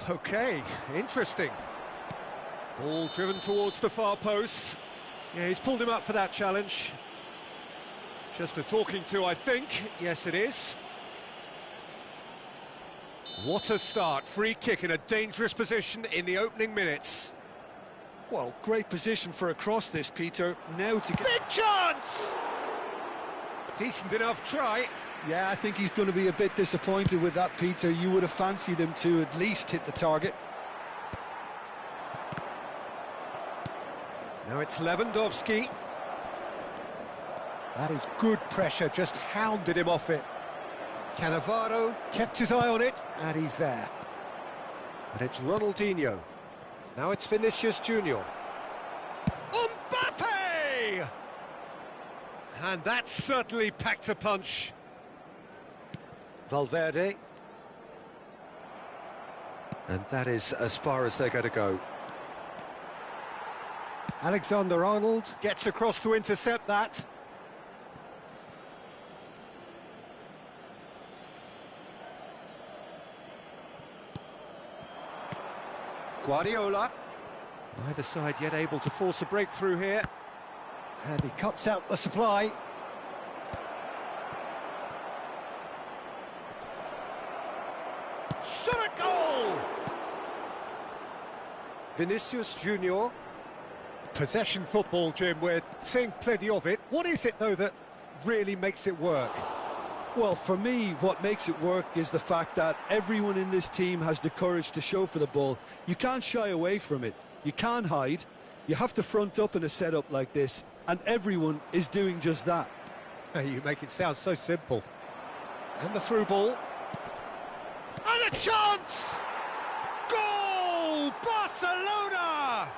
OK, interesting. Ball driven towards the far post. Yeah, he's pulled him up for that challenge. Just a talking to, I think. Yes, it is. What a start. Free kick in a dangerous position in the opening minutes. Well, great position for a cross this, Peter. Now to get... Big chance! Decent enough try. Yeah, I think he's going to be a bit disappointed with that, Peter. You would have fancied him to at least hit the target. Now it's Lewandowski. That is good pressure, just hounded him off it. Cannavaro kept his eye on it, and he's there. And it's Ronaldinho. Now it's Vinicius Junior. Mbappe! And that certainly packed a punch. Valverde. And that is as far as they're going to go. Alexander-Arnold gets across to intercept that. Guardiola. Neither side yet able to force a breakthrough here. And he cuts out the supply. Shot a goal! Vinicius Junior. Possession football, Jim, we're seeing plenty of it. What is it, though, that really makes it work? Well, for me, what makes it work is the fact that everyone in this team has the courage to show for the ball. You can't shy away from it. You can't hide. You have to front up in a setup like this, and everyone is doing just that. You make it sound so simple. And the through ball. And a chance! Goal! Barcelona!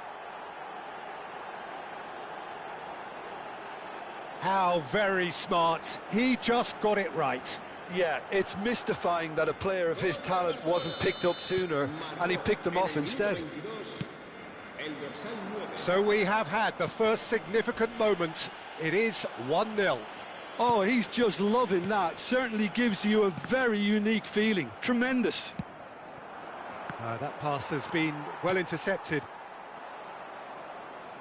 How very smart. He just got it right. Yeah, it's mystifying that a player of his talent wasn't picked up sooner, and he picked them off instead. So we have had the first significant moment. It is 1-0. Oh, he's just loving that. Certainly gives you a very unique feeling. Tremendous. That pass has been well intercepted.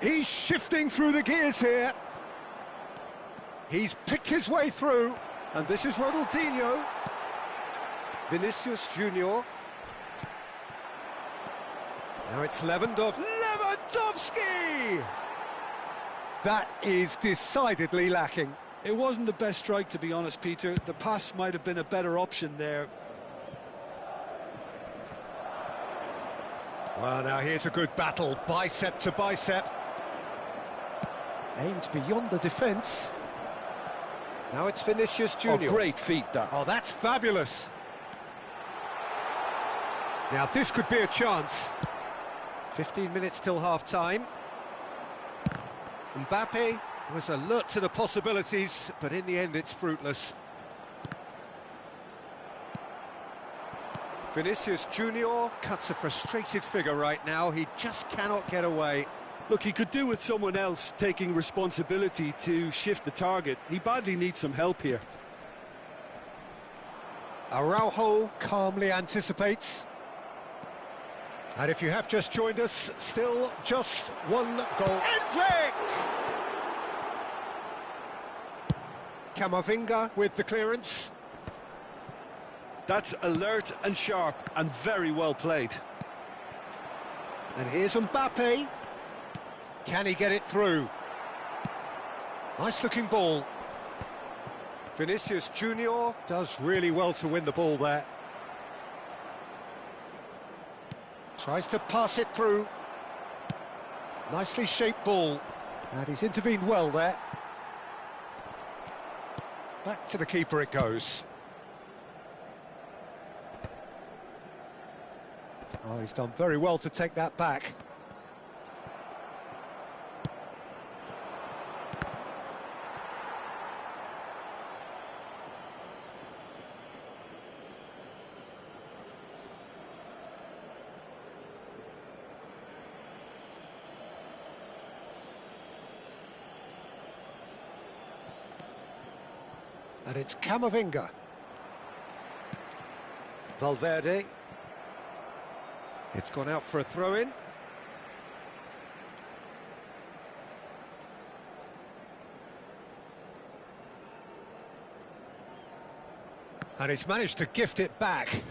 He's shifting through the gears here. He's picked his way through, and this is Ronaldinho. Vinicius Junior. Now it's Lewandowski. That is decidedly lacking. It wasn't the best strike, to be honest, Peter. The pass might have been a better option there. Well, now here's a good battle, bicep to bicep. Aimed beyond the defence. Now it's Vinicius Junior. Oh, great feet, that. Oh, that's fabulous. Now this could be a chance. 15 minutes till half-time. Mbappe was alert to the possibilities, but in the end it's fruitless. Vinicius Junior cuts a frustrated figure right now. He just cannot get away. Look, he could do with someone else taking responsibility to shift the target. He badly needs some help here. Araujo calmly anticipates. And if you have just joined us, still just one goal. Endrick! Camavinga with the clearance. That's alert and sharp and very well played. And here's Mbappe. Can he get it through? Nice looking ball. Vinicius Junior does really well to win the ball there. Tries to pass it through. Nicely shaped ball. And he's intervened well there. Back to the keeper it goes. Oh, he's done very well to take that back. And it's Camavinga. Valverde. It's gone out for a throw-in. And he's managed to gift it back.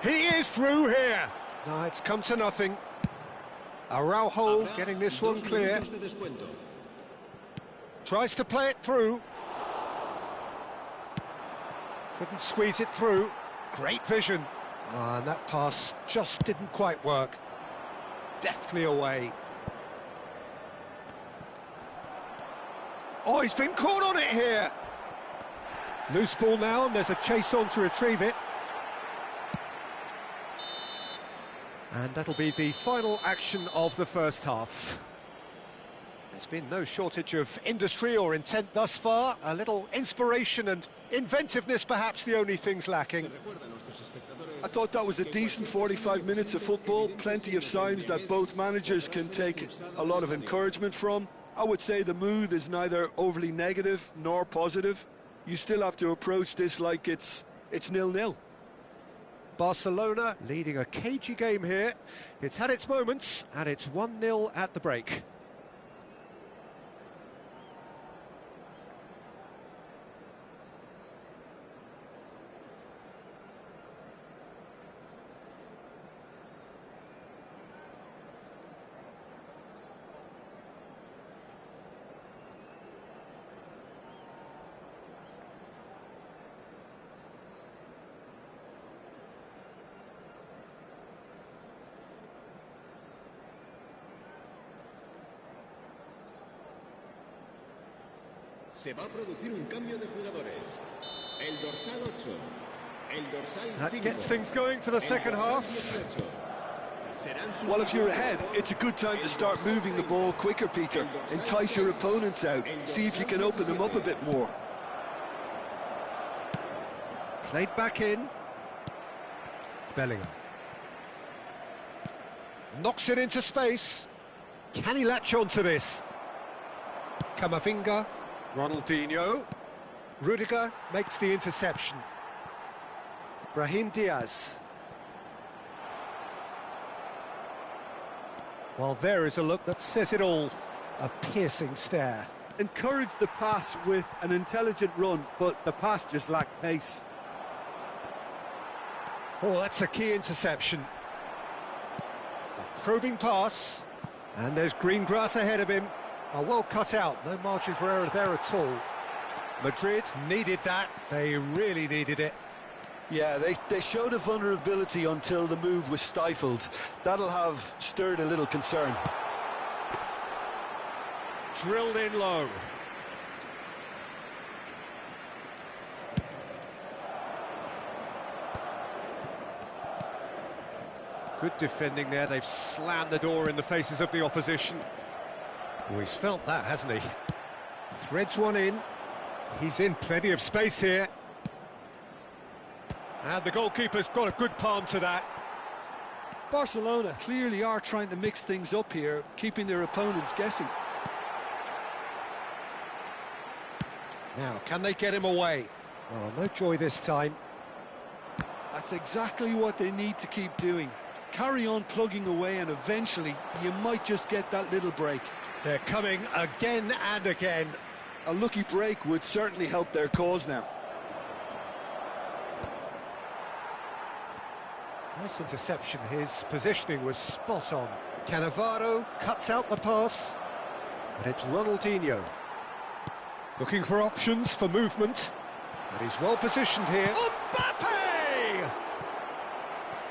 He is through here. No, it's come to nothing. Araujo getting this one clear. Tries to play it through. Couldn't squeeze it through. Great vision. And that pass just didn't quite work. Deftly away. Oh, he's been caught on it here. Loose ball now, and there's a chase on to retrieve it. And that'll be the final action of the first half. There's been no shortage of industry or intent thus far. A little inspiration and inventiveness, perhaps the only things lacking. I thought that was a decent 45 minutes of football. Plenty of signs that both managers can take a lot of encouragement from. I would say the mood is neither overly negative nor positive. You still have to approach this like it's 0-0. Barcelona leading a cagey game here. It's had its moments, and it's 1-0 at the break. Se va a producir un cambio de jugadores. El dorsal 8. El dorsal 5. That gets things going for the second half. Well, if you're ahead, it's a good time to start moving the ball quicker, Peter. Entice your opponents out. See if you can open them up a bit more. Played back in. Bellingham. Knocks it into space. Can he latch on to this? Camavinga. Ronaldinho. Rudiger makes the interception. Brahim Diaz. Well, there is a look that says it all. A piercing stare. Encouraged the pass with an intelligent run, but the pass just lacked pace. Oh, that's a key interception. A probing pass. And there's green grass ahead of him. Oh, well cut out, no margin for error there at all. Madrid needed that, they really needed it. Yeah, they showed a vulnerability until the move was stifled. That'll have stirred a little concern. Drilled in low. Good defending there, they've slammed the door in the faces of the opposition. Oh, he's felt that, hasn't he? Threads one in. He's in plenty of space here. And the goalkeeper's got a good palm to that. Barcelona clearly are trying to mix things up here, keeping their opponents guessing. Now, can they get him away? Oh, no joy this time. That's exactly what they need to keep doing. Carry on plugging away and eventually you might just get that little break. They're coming again and again. A lucky break would certainly help their cause now. Nice interception, his positioning was spot on. Cannavaro cuts out the pass, but it's Ronaldinho. Looking for options for movement, and he's well positioned here. Mbappe!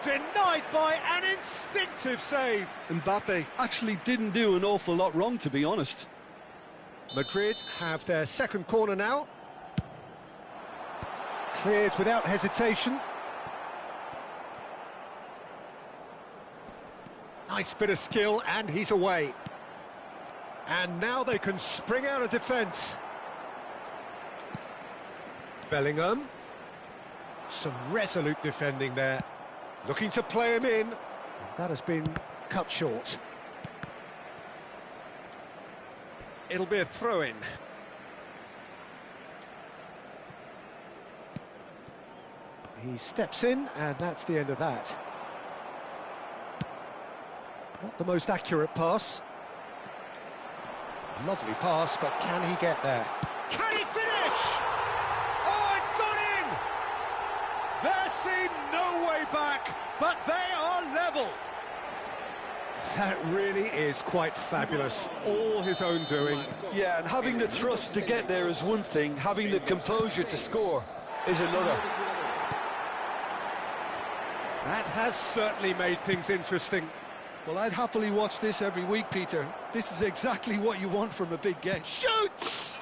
Denied by an instinctive save. Mbappe actually didn't do an awful lot wrong, to be honest. Madrid have their second corner now. Cleared without hesitation. Nice bit of skill, and he's away. And now they can spring out of defence. Bellingham. Some resolute defending there. Looking to play him in. And that has been cut short. It'll be a throw-in. He steps in, and that's the end of that. Not the most accurate pass. Lovely pass, but can he get there? Can he finish? Oh, it's gone in! There seemed no way back, but they are level. That really is quite fabulous. All his own doing. Yeah, and having the thrust to get there is one thing, having the composure to score is another. That has certainly made things interesting. Well, I'd happily watch this every week, Peter. This is exactly what you want from a big game. Shoots!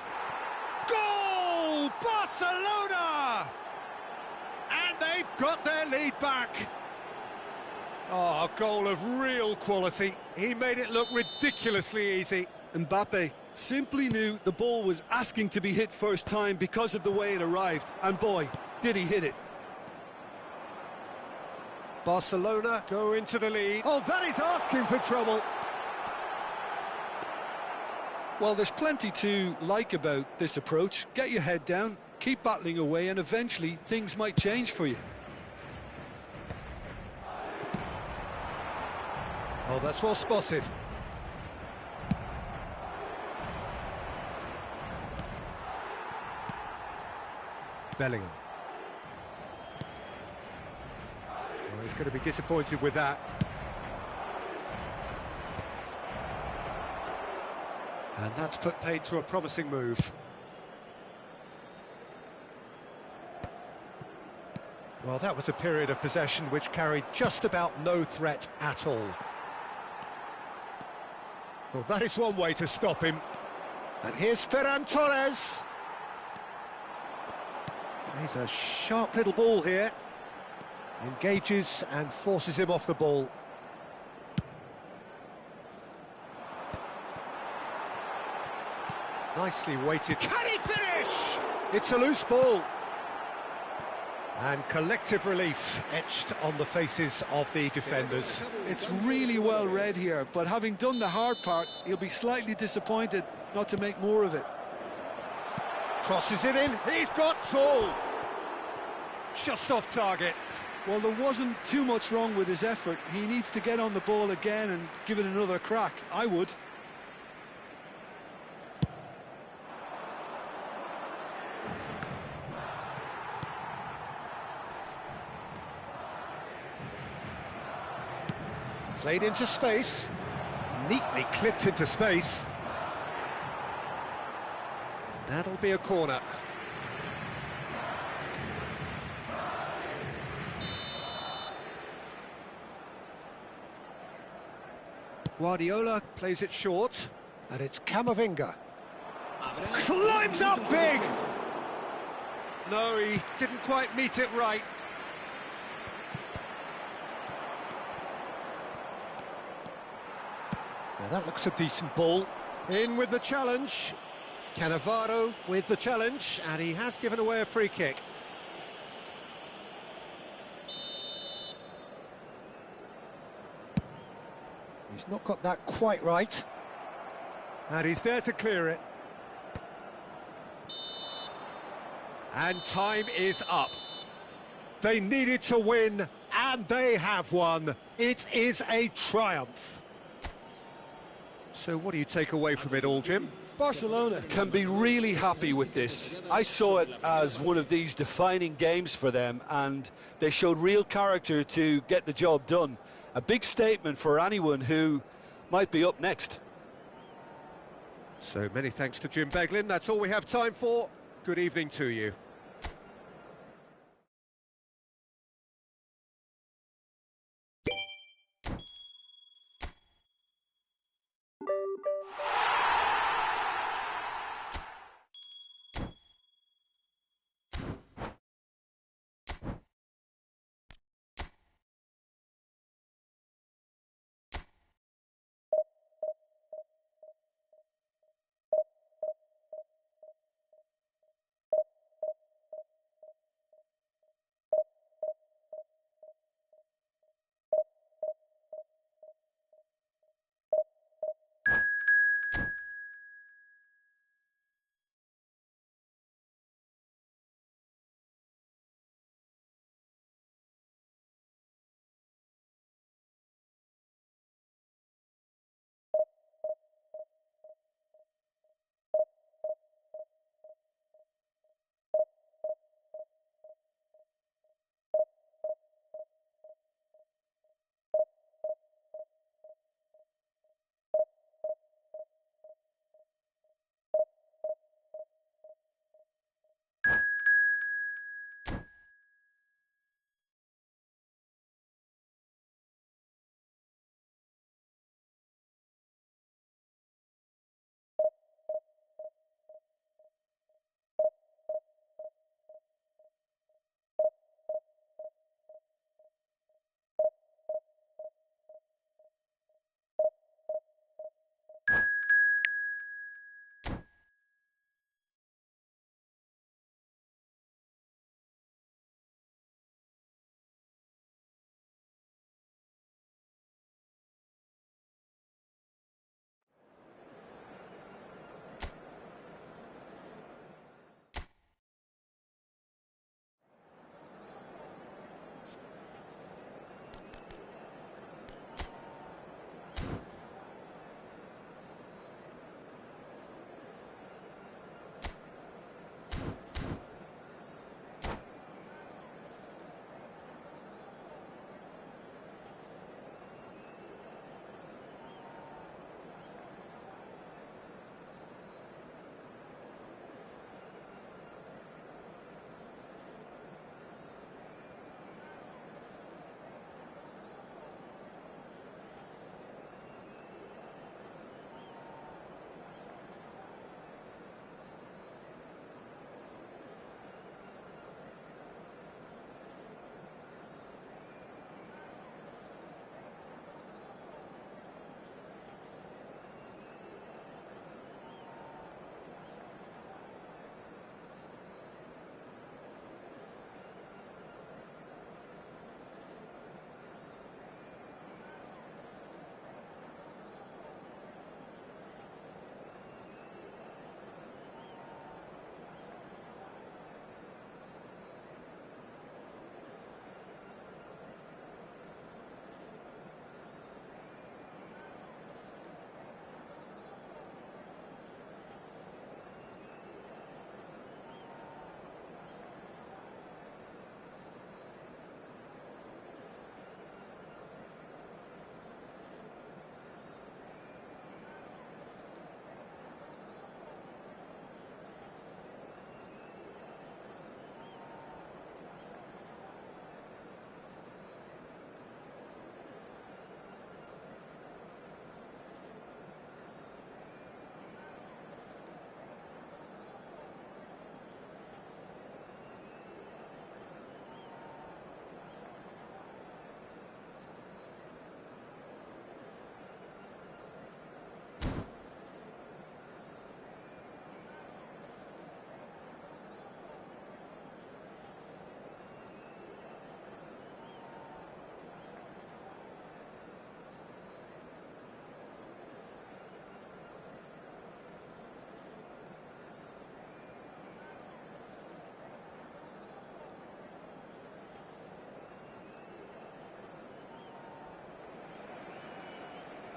Goal! Barcelona! And they've got their lead back. Oh, a goal of real quality. He made it look ridiculously easy. Mbappe simply knew the ball was asking to be hit first time because of the way it arrived. And boy, did he hit it. Barcelona go into the lead. Oh, that is asking for trouble. Well, there's plenty to like about this approach. Get your head down, keep battling away, and eventually things might change for you. Oh, that's well spotted. Bellingham. Well, he's going to be disappointed with that. And that's put paid to a promising move. Well, that was a period of possession which carried just about no threat at all. Well, that is one way to stop him. And here's Ferran Torres. Plays a sharp little ball here. Engages and forces him off the ball. Nicely weighted. Can he finish? It's a loose ball. And collective relief etched on the faces of the defenders. It's really well read here, but having done the hard part, he'll be slightly disappointed not to make more of it. Crosses it in. He's got tall. Just off target. Well, there wasn't too much wrong with his effort. He needs to get on the ball again and give it another crack. I would. Played into space. Neatly clipped into space. That'll be a corner. Guardiola plays it short, and it's Camavinga. Climbs up big! No, he didn't quite meet it right. Now that looks a decent ball. In with the challenge. Cannavaro with the challenge, and he has given away a free kick. He's not got that quite right. And he's there to clear it. And time is up. They needed to win, and they have won. It is a triumph. So what do you take away from it all, Jim? Barcelona can be really happy with this. I saw it as one of these defining games for them, and they showed real character to get the job done. A big statement for anyone who might be up next. So many thanks to Jim Beglin. That's all we have time for. Good evening to you.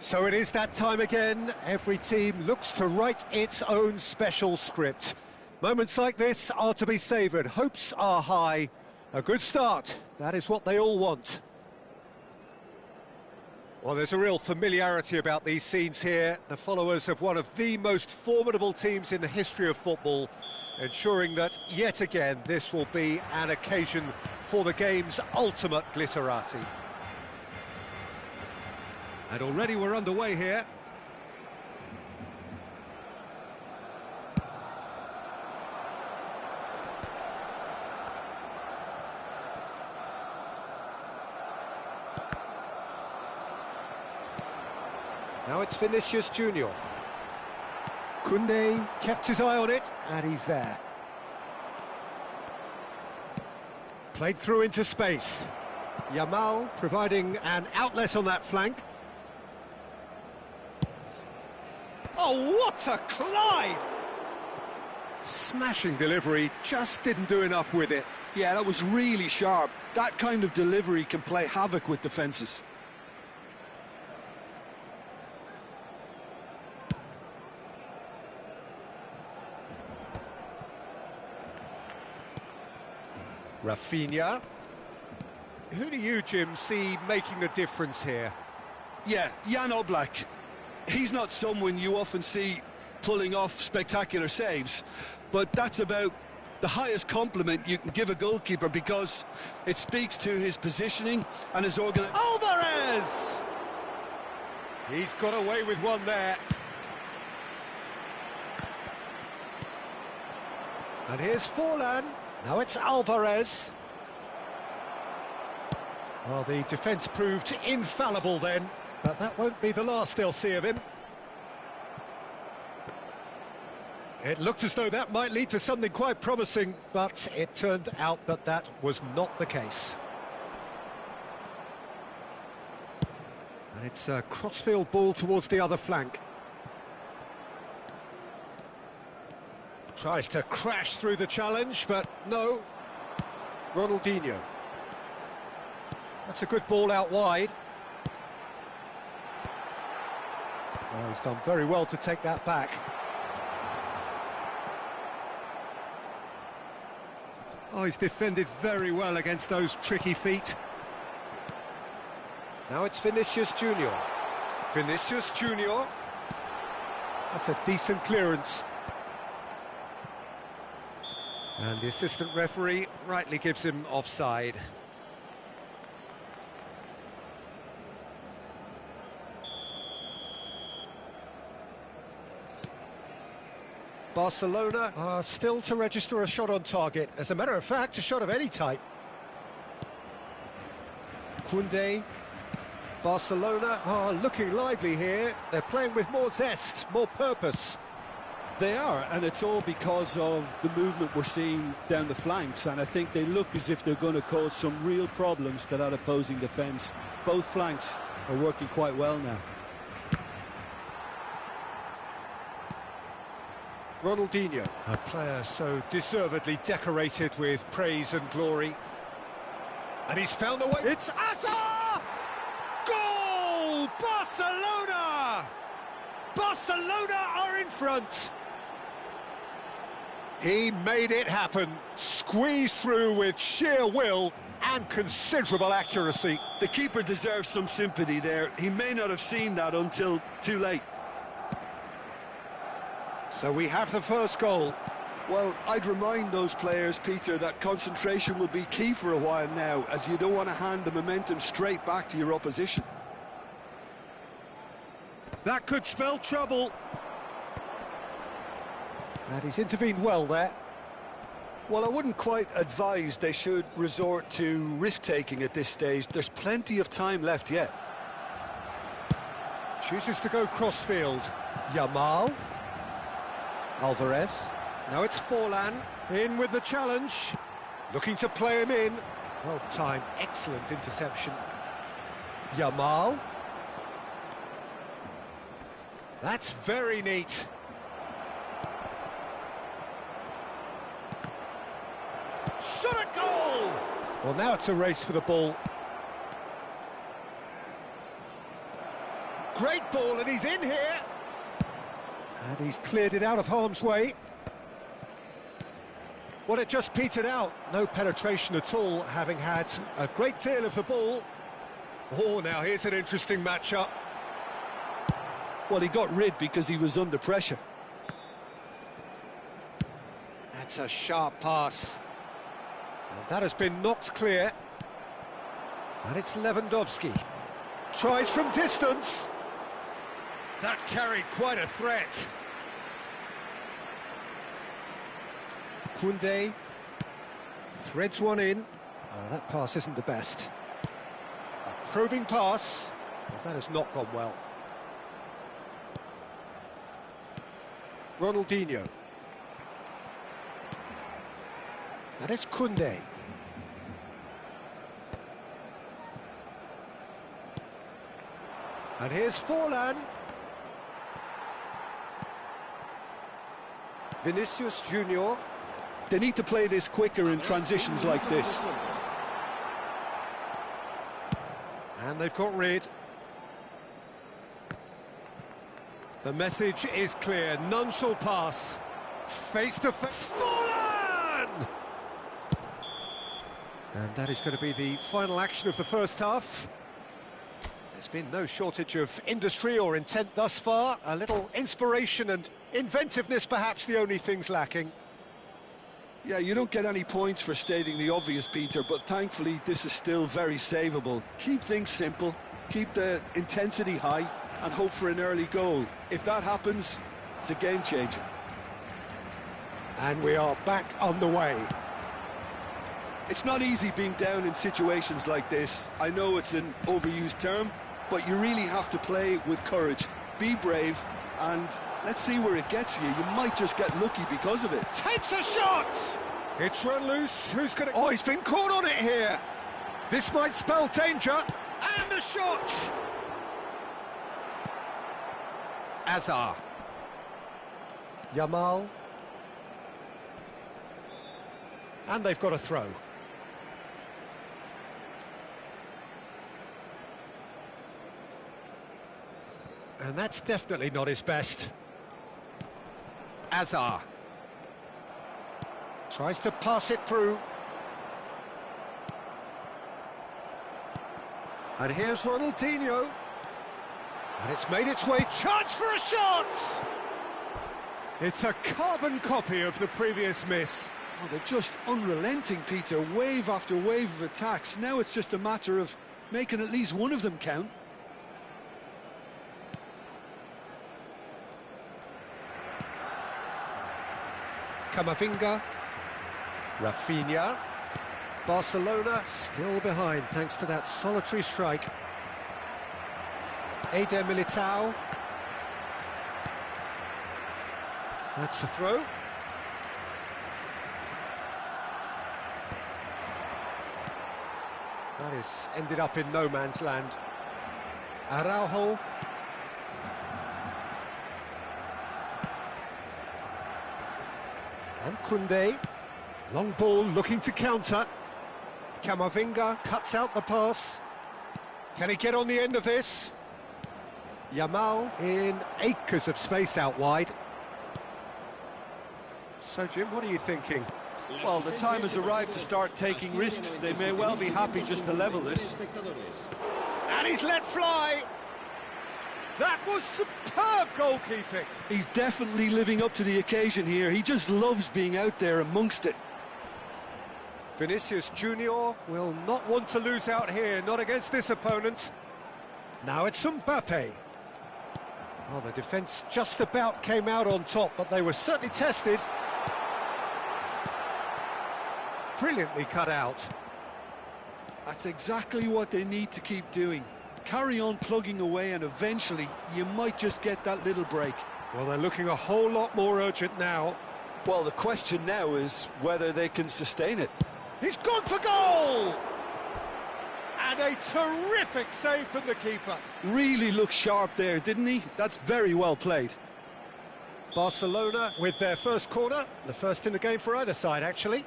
So it is that time again. Every team looks to write its own special script. Moments like this are to be savoured. Hopes are high. A good start, that is what they all want. Well, there's a real familiarity about these scenes here. The followers of one of the most formidable teams in the history of football, ensuring that, yet again, this will be an occasion for the game's ultimate glitterati. And already we're underway here. Now it's Vinicius Junior. Koundé kept his eye on it, and he's there. Played through into space. Yamal providing an outlet on that flank. Oh, what a climb! Smashing delivery, just didn't do enough with it. Yeah, that was really sharp. That kind of delivery can play havoc with defences. Rafinha. Who do you, Jim, see making the difference here? Yeah, Jan Oblak. He's not someone you often see pulling off spectacular saves, but that's about the highest compliment you can give a goalkeeper because it speaks to his positioning and his organisation. Alvarez! He's got away with one there. And here's Forlan. Now it's Alvarez. Well, the defence proved infallible then, but that won't be the last they'll see of him. It looked as though that might lead to something quite promising, but it turned out that that was not the case. And it's a crossfield ball towards the other flank. Tries to crash through the challenge, but no. Ronaldinho. That's a good ball out wide. Oh, he's done very well to take that back. Oh, he's defended very well against those tricky feet. Now it's Vinicius Junior. Vinicius Junior. That's a decent clearance. And the assistant referee rightly gives him offside. Barcelona are still to register a shot on target. As a matter of fact, a shot of any type. Koundé. Barcelona are looking lively here. They're playing with more zest, more purpose. They are, and it's all because of the movement we're seeing down the flanks, and I think they look as if they're going to cause some real problems to that opposing defence. Both flanks are working quite well now. Ronaldinho, a player so deservedly decorated with praise and glory. And he's found the way. It's Asa! Goal! Barcelona! Barcelona are in front. He made it happen, squeezed through with sheer will and considerable accuracy. The keeper deserves some sympathy there. He may not have seen that until too late. So we have the first goal. Well, I'd remind those players, Peter, that concentration will be key for a while now, as you don't want to hand the momentum straight back to your opposition. That could spell trouble. And he's intervened well there. Well, I wouldn't quite advise they should resort to risk-taking at this stage. There's plenty of time left yet. Chooses to go crossfield. Yamal. Alvarez. Now it's Forlan. In with the challenge. Looking to play him in. Well timed. Excellent interception. Yamal. That's very neat. Shot a goal! Well, now it's a race for the ball. great ball, and he's in here. And he's cleared it out of harm's way. Well, it just petered out. No penetration at all, having had a great deal of the ball. Oh, now here's an interesting matchup. Well, he got rid because he was under pressure. That's a sharp pass. And that has been knocked clear. And it's Lewandowski. Tries from distance. That carried quite a threat. Koundé threads one in. Oh, that pass isn't the best. A probing pass. Well, that has not gone well. Ronaldinho. And it's Koundé. And here's Forlan. Vinicius Junior. They need to play this quicker in transitions like this. And they've got rid. The message is clear. None shall pass. Face to face. Forlan! And that is going to be the final action of the first half. There's been no shortage of industry or intent thus far. A little inspiration and inventiveness, perhaps the only things lacking. Yeah, you don't get any points for stating the obvious, Peter, but thankfully this is still very savable. Keep things simple, keep the intensity high, and hope for an early goal. If that happens, it's a game changer. And we are back on the way. It's not easy being down in situations like this. I know it's an overused term, but you really have to play with courage. Be brave, and let's see where it gets you. You might just get lucky because of it. Takes a shot! It's run loose. Who's going to... Oh, he's been caught on it here. This might spell danger. And the shot! Azar. Yamal. And they've got a throw. And that's definitely not his best. Azar. Tries to pass it through. And here's Ronaldinho. And it's made its way. Chance for a shot! It's a carbon copy of the previous miss. Oh, they're just unrelenting, Peter. Wave after wave of attacks. Now it's just a matter of making at least one of them count. Camavinga, Rafinha, Barcelona still behind thanks to that solitary strike. Eder Militao. That's a throw. That is ended up in no man's land. Araujo. And Koundé, long ball looking to counter. Camavinga cuts out the pass. Can he get on the end of this? Yamal in acres of space out wide. So Jim, what are you thinking? Well, the time has arrived to start taking risks. They may well be happy just to level this. And he's let fly. That was superb goalkeeping. He's definitely living up to the occasion here. He just loves being out there amongst it. Vinicius Junior will not want to lose out here, not against this opponent. Now it's Mbappe. Well, the defence just about came out on top, but they were certainly tested. Brilliantly cut out. That's exactly what they need to keep doing. Carry on plugging away, and eventually you might just get that little break. Well, they're looking a whole lot more urgent now. Well, the question now is whether they can sustain it. He's gone for goal! And a terrific save from the keeper. Really looked sharp there, didn't he? That's very well played. Barcelona with their first corner, the first in the game for either side, actually.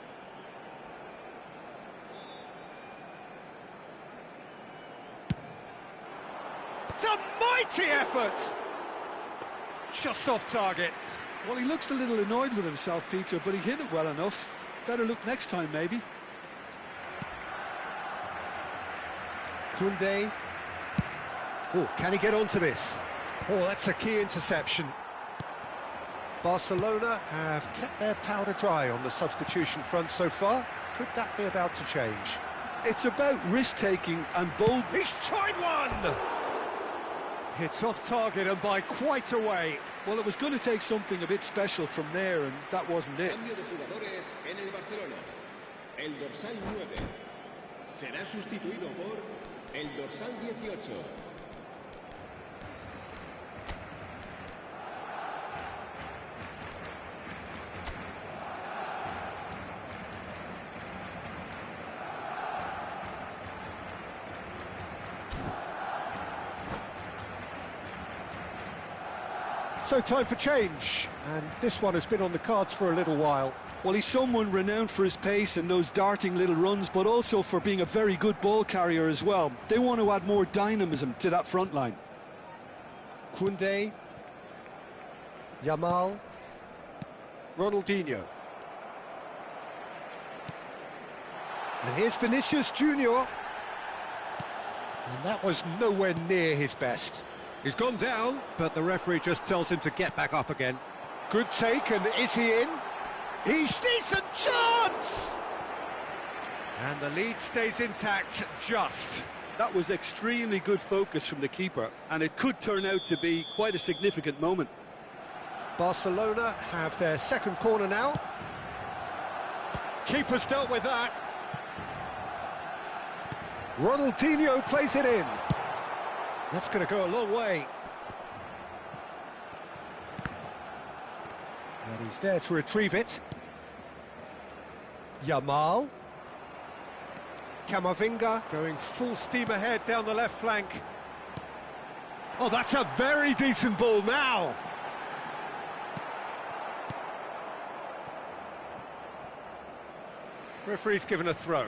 What a mighty effort! Just off target. Well, he looks a little annoyed with himself, Peter, but he hit it well enough. Better look next time, maybe. Koundé. Oh, can he get onto this? Oh, that's a key interception. Barcelona have kept their powder dry on the substitution front so far. Could that be about to change? It's about risk-taking and bold. He's tried one! It's off target and by quite a way. Well, it was going to take something a bit special from there, and that wasn't it. Cambio de jugadores en el Barcelona. El dorsal 9 será sustituido por el dorsal 18. So time for change, and this one has been on the cards for a little while. Well, he's someone renowned for his pace and those darting little runs, but also for being a very good ball carrier as well. They want to add more dynamism to that front line. Koundé, Yamal, Ronaldinho. And here's Vinicius Junior. And that was nowhere near his best. He's gone down, but the referee just tells him to get back up again. Good take, and is he in? He's decent chance! And the lead stays intact, just. That was extremely good focus from the keeper, and it could turn out to be quite a significant moment. Barcelona have their second corner now. Keeper's dealt with that. Ronaldinho plays it in. That's going to go a long way. And he's there to retrieve it. Yamal. Camavinga going full steam ahead down the left flank. Oh, that's a very decent ball now. Referee's given a throw.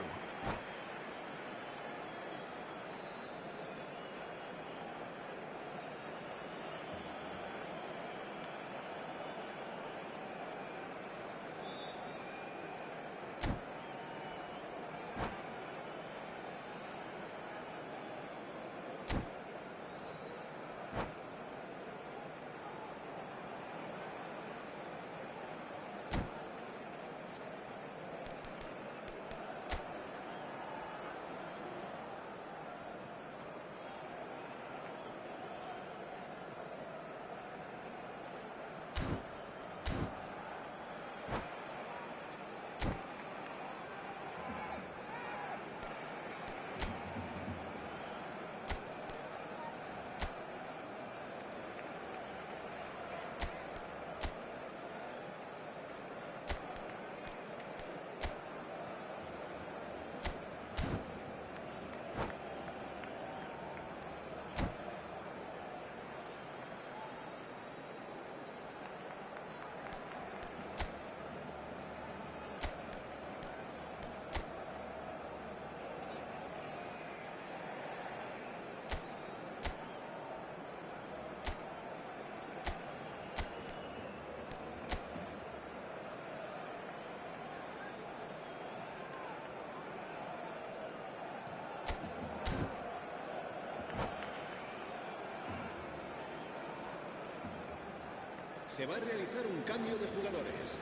Se va a realizar un cambio de jugadores.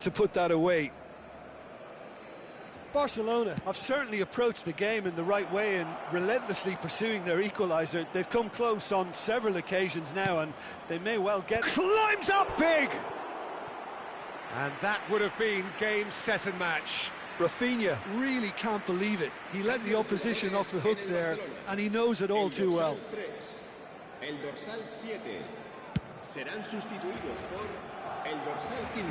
To put that away. Barcelona have certainly approached the game in the right way and relentlessly pursuing their equaliser. They've come close on several occasions now, and they may well get... Climbs up big! And that would have been game, set and match. Rafinha really can't believe it. He let the opposition off the hook there, and he knows it all too well. El dorsal 7 serán sustituidos por el dorsal 15,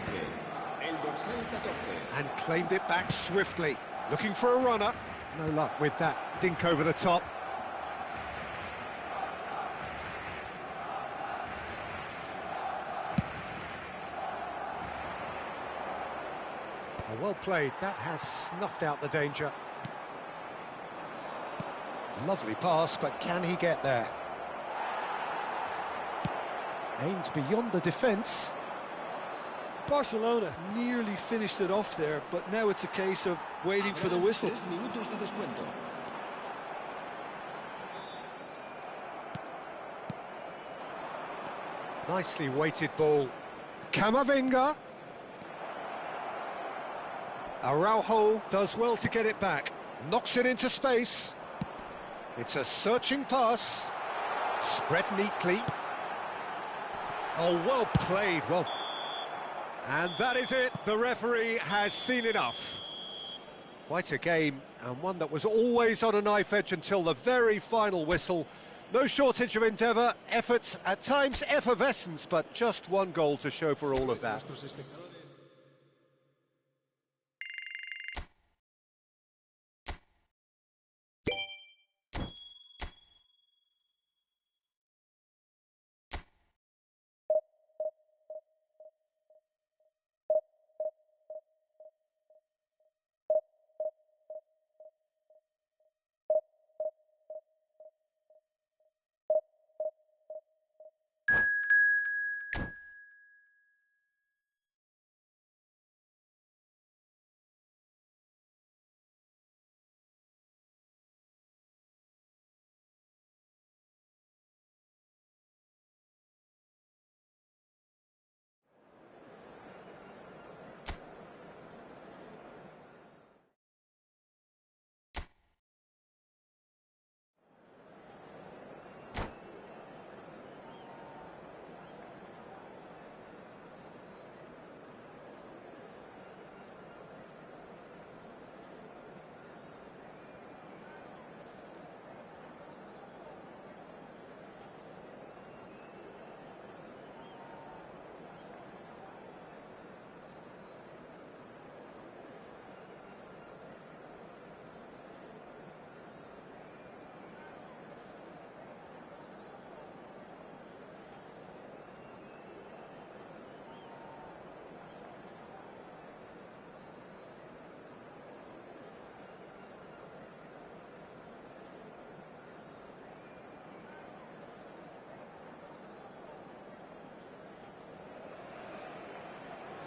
el dorsal 14. And claimed it back swiftly. Looking for a runner. No luck with that dink over the top. Oh, well played, that has snuffed out the danger. Lovely pass, but can he get there? Aimed beyond the defence. Barcelona nearly finished it off there, but now it's a case of waiting for the whistle. 3 minutos de descuento. Nicely weighted ball. Camavinga. Araujo does well to get it back. Knocks it into space. It's a searching pass. Spread neatly. Oh, well played, Rob. And that is it. The referee has seen enough. Quite a game, and one that was always on a knife edge until the very final whistle. No shortage of endeavour, effort, at times effervescence, but just one goal to show for all of that.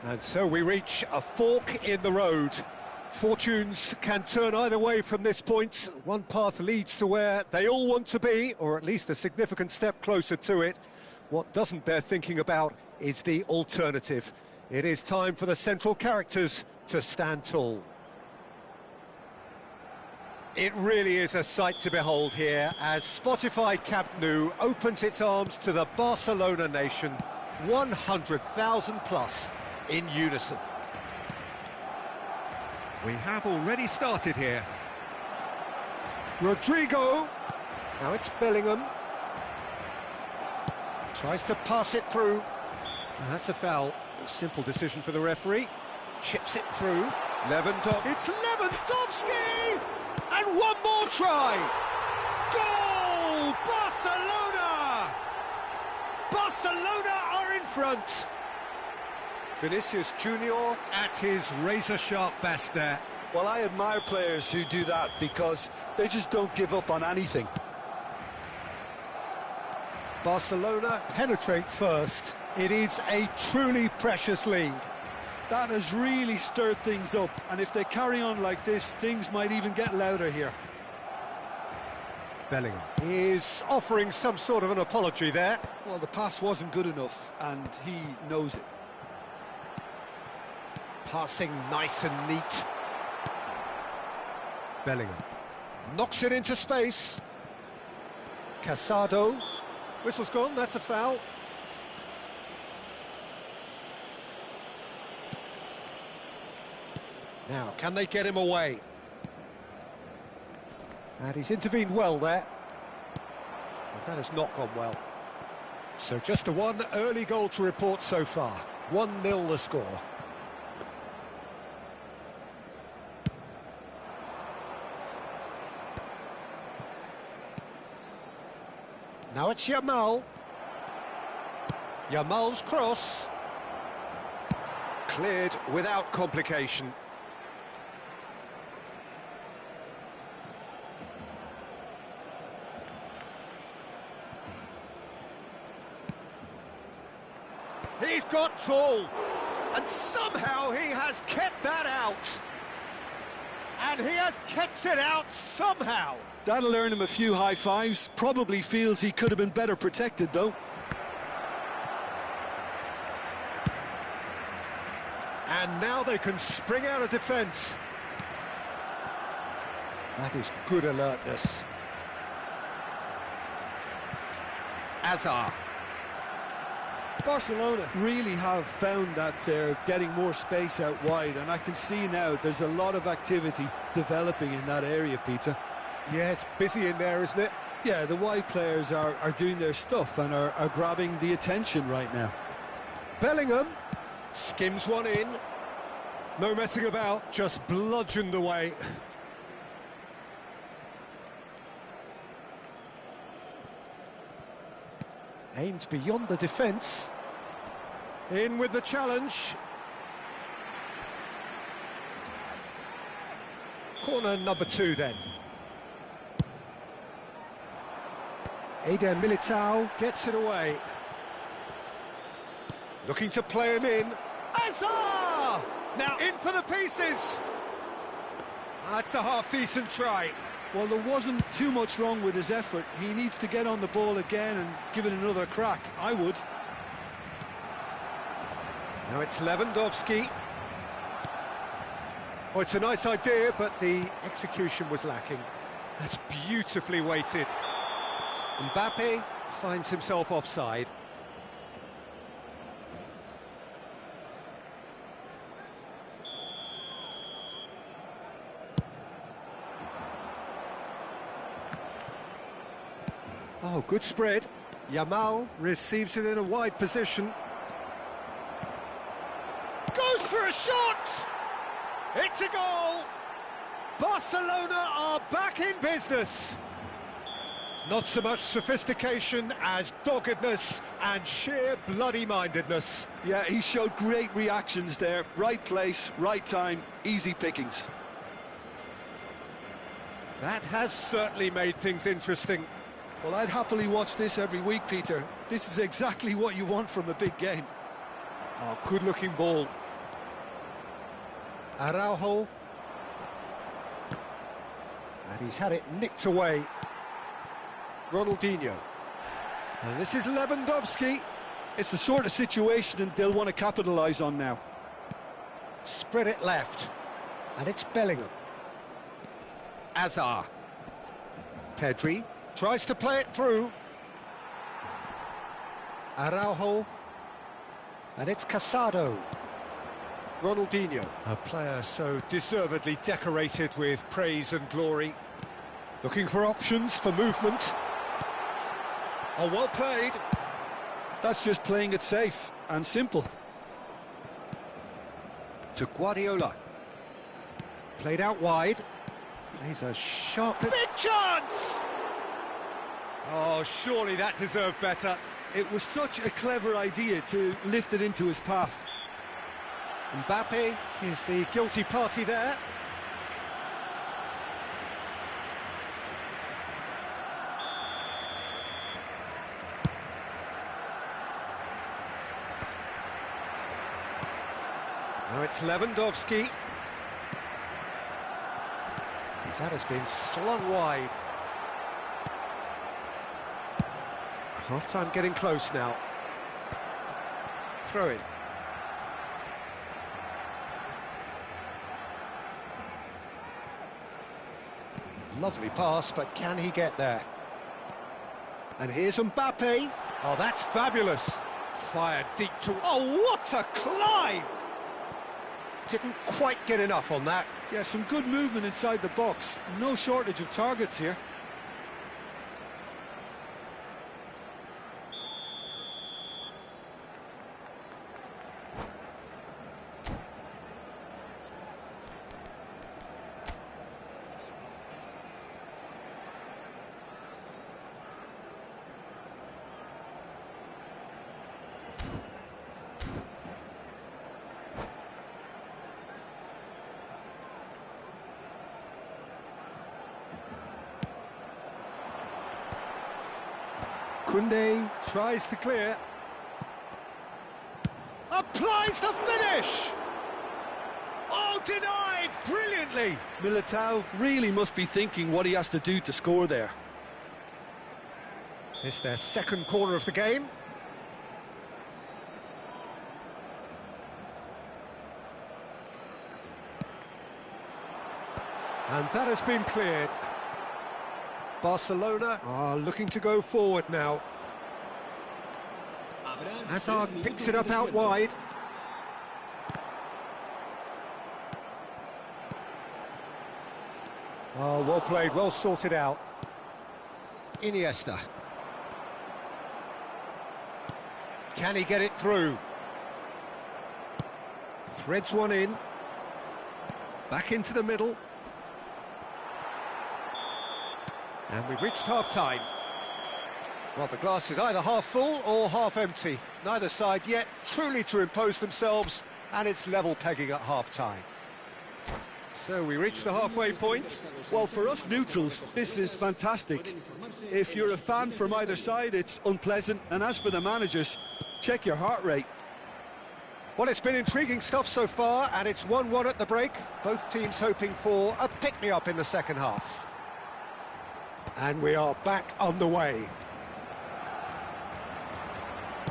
And so we reach a fork in the road. Fortunes can turn either way from this point. One path leads to where they all want to be, or at least a significant step closer to it. What doesn't bear thinking about is the alternative. It is time for the central characters to stand tall. It really is a sight to behold here as Spotify Camp Nou opens its arms to the Barcelona nation, 100,000 plus in unison. We have already started here. Rodrigo. Now it's Bellingham. Tries to pass it through. And that's a foul. A simple decision for the referee. Chips it through. Lewandowski. It's Lewandowski! And one more try! Goal! Barcelona! Barcelona are in front. Vinicius Junior at his razor-sharp best there. Well, I admire players who do that because they just don't give up on anything. Barcelona penetrate first. It is a truly precious lead. That has really stirred things up, and if they carry on like this, things might even get louder here. Bellingham is offering some sort of an apology there. Well, the pass wasn't good enough, and he knows it. Passing nice and neat. Bellingham knocks it into space. Casado. Whistle's gone, that's a foul. Now, can they get him away? And he's intervened well there. But that has not gone well. So just the one early goal to report so far. 1-0 the score. Now it's Yamal. Yamal's cross. Cleared without complication. He's got tall, and somehow he has kept that out. And he has kept it out somehow. That'll earn him a few high fives. Probably feels he could have been better protected, though. And now they can spring out of defence. That is good alertness. Azar. Barcelona really have found that they're getting more space out wide, and I can see now there's a lot of activity developing in that area, Peter. Yeah, it's busy in there, isn't it? Yeah, the wide players are doing their stuff and are grabbing the attention right now. Bellingham skims one in. No messing about, just bludgeoned away. Aimed beyond the defence. In with the challenge. Corner number 2 then. Eder Militao gets it away. Looking to play him in. Azar! Now in for the pieces. That's a half-decent try. Well, there wasn't too much wrong with his effort. He needs to get on the ball again and give it another crack. I would. Now it's Lewandowski. Oh, it's a nice idea, but the execution was lacking. That's beautifully weighted. Mbappe finds himself offside. Oh, good spread. Yamal receives it in a wide position. Goes for a shot! It's a goal! Barcelona are back in business. Not so much sophistication as doggedness and sheer bloody-mindedness. Yeah, he showed great reactions there. Right place, right time, easy pickings. That has certainly made things interesting. Well, I'd happily watch this every week, Peter. This is exactly what you want from a big game. Oh, good-looking ball. Araujo. And he's had it nicked away. Ronaldinho. And this is Lewandowski. It's the sort of situation they'll want to capitalise on now. Spread it left. And it's Bellingham. Azar. Pedri tries to play it through. Araujo. And it's Casado. Ronaldinho, a player so deservedly decorated with praise and glory. Looking for options for movement. Oh, well played. That's just playing it safe and simple. To Guardiola. Played out wide. Plays a sharp... Big chance! Oh, surely that deserved better. It was such a clever idea to lift it into his path. Mbappe is the guilty party there. Now it's Lewandowski. That has been slung wide. Half-time getting close now. Throw in. Lovely pass, but can he get there? And here's Mbappe. Oh, that's fabulous. Fired deep to... Oh, what a climb! Didn't quite get enough on that. Yeah, some good movement inside the box. No shortage of targets here. Koundé tries to clear. applies the finish! Oh, denied brilliantly! Militao really must be thinking what he has to do to score there. It's their second corner of the game. And that has been cleared. Barcelona are looking to go forward now. Hazard picks it up out wide. Oh, well played, well sorted out. Iniesta. Can he get it through? Threads one in. Back into the middle. And we've reached half-time. Well, the glass is either half full or half empty. Neither side yet truly to impose themselves, and it's level pegging at half-time. So we reach the halfway point. Well, for us neutrals, this is fantastic. If you're a fan from either side, it's unpleasant. And as for the managers, check your heart rate. Well, it's been intriguing stuff so far, and it's 1-1 at the break. Both teams hoping for a pick-me-up in the second half. And we are back on the way.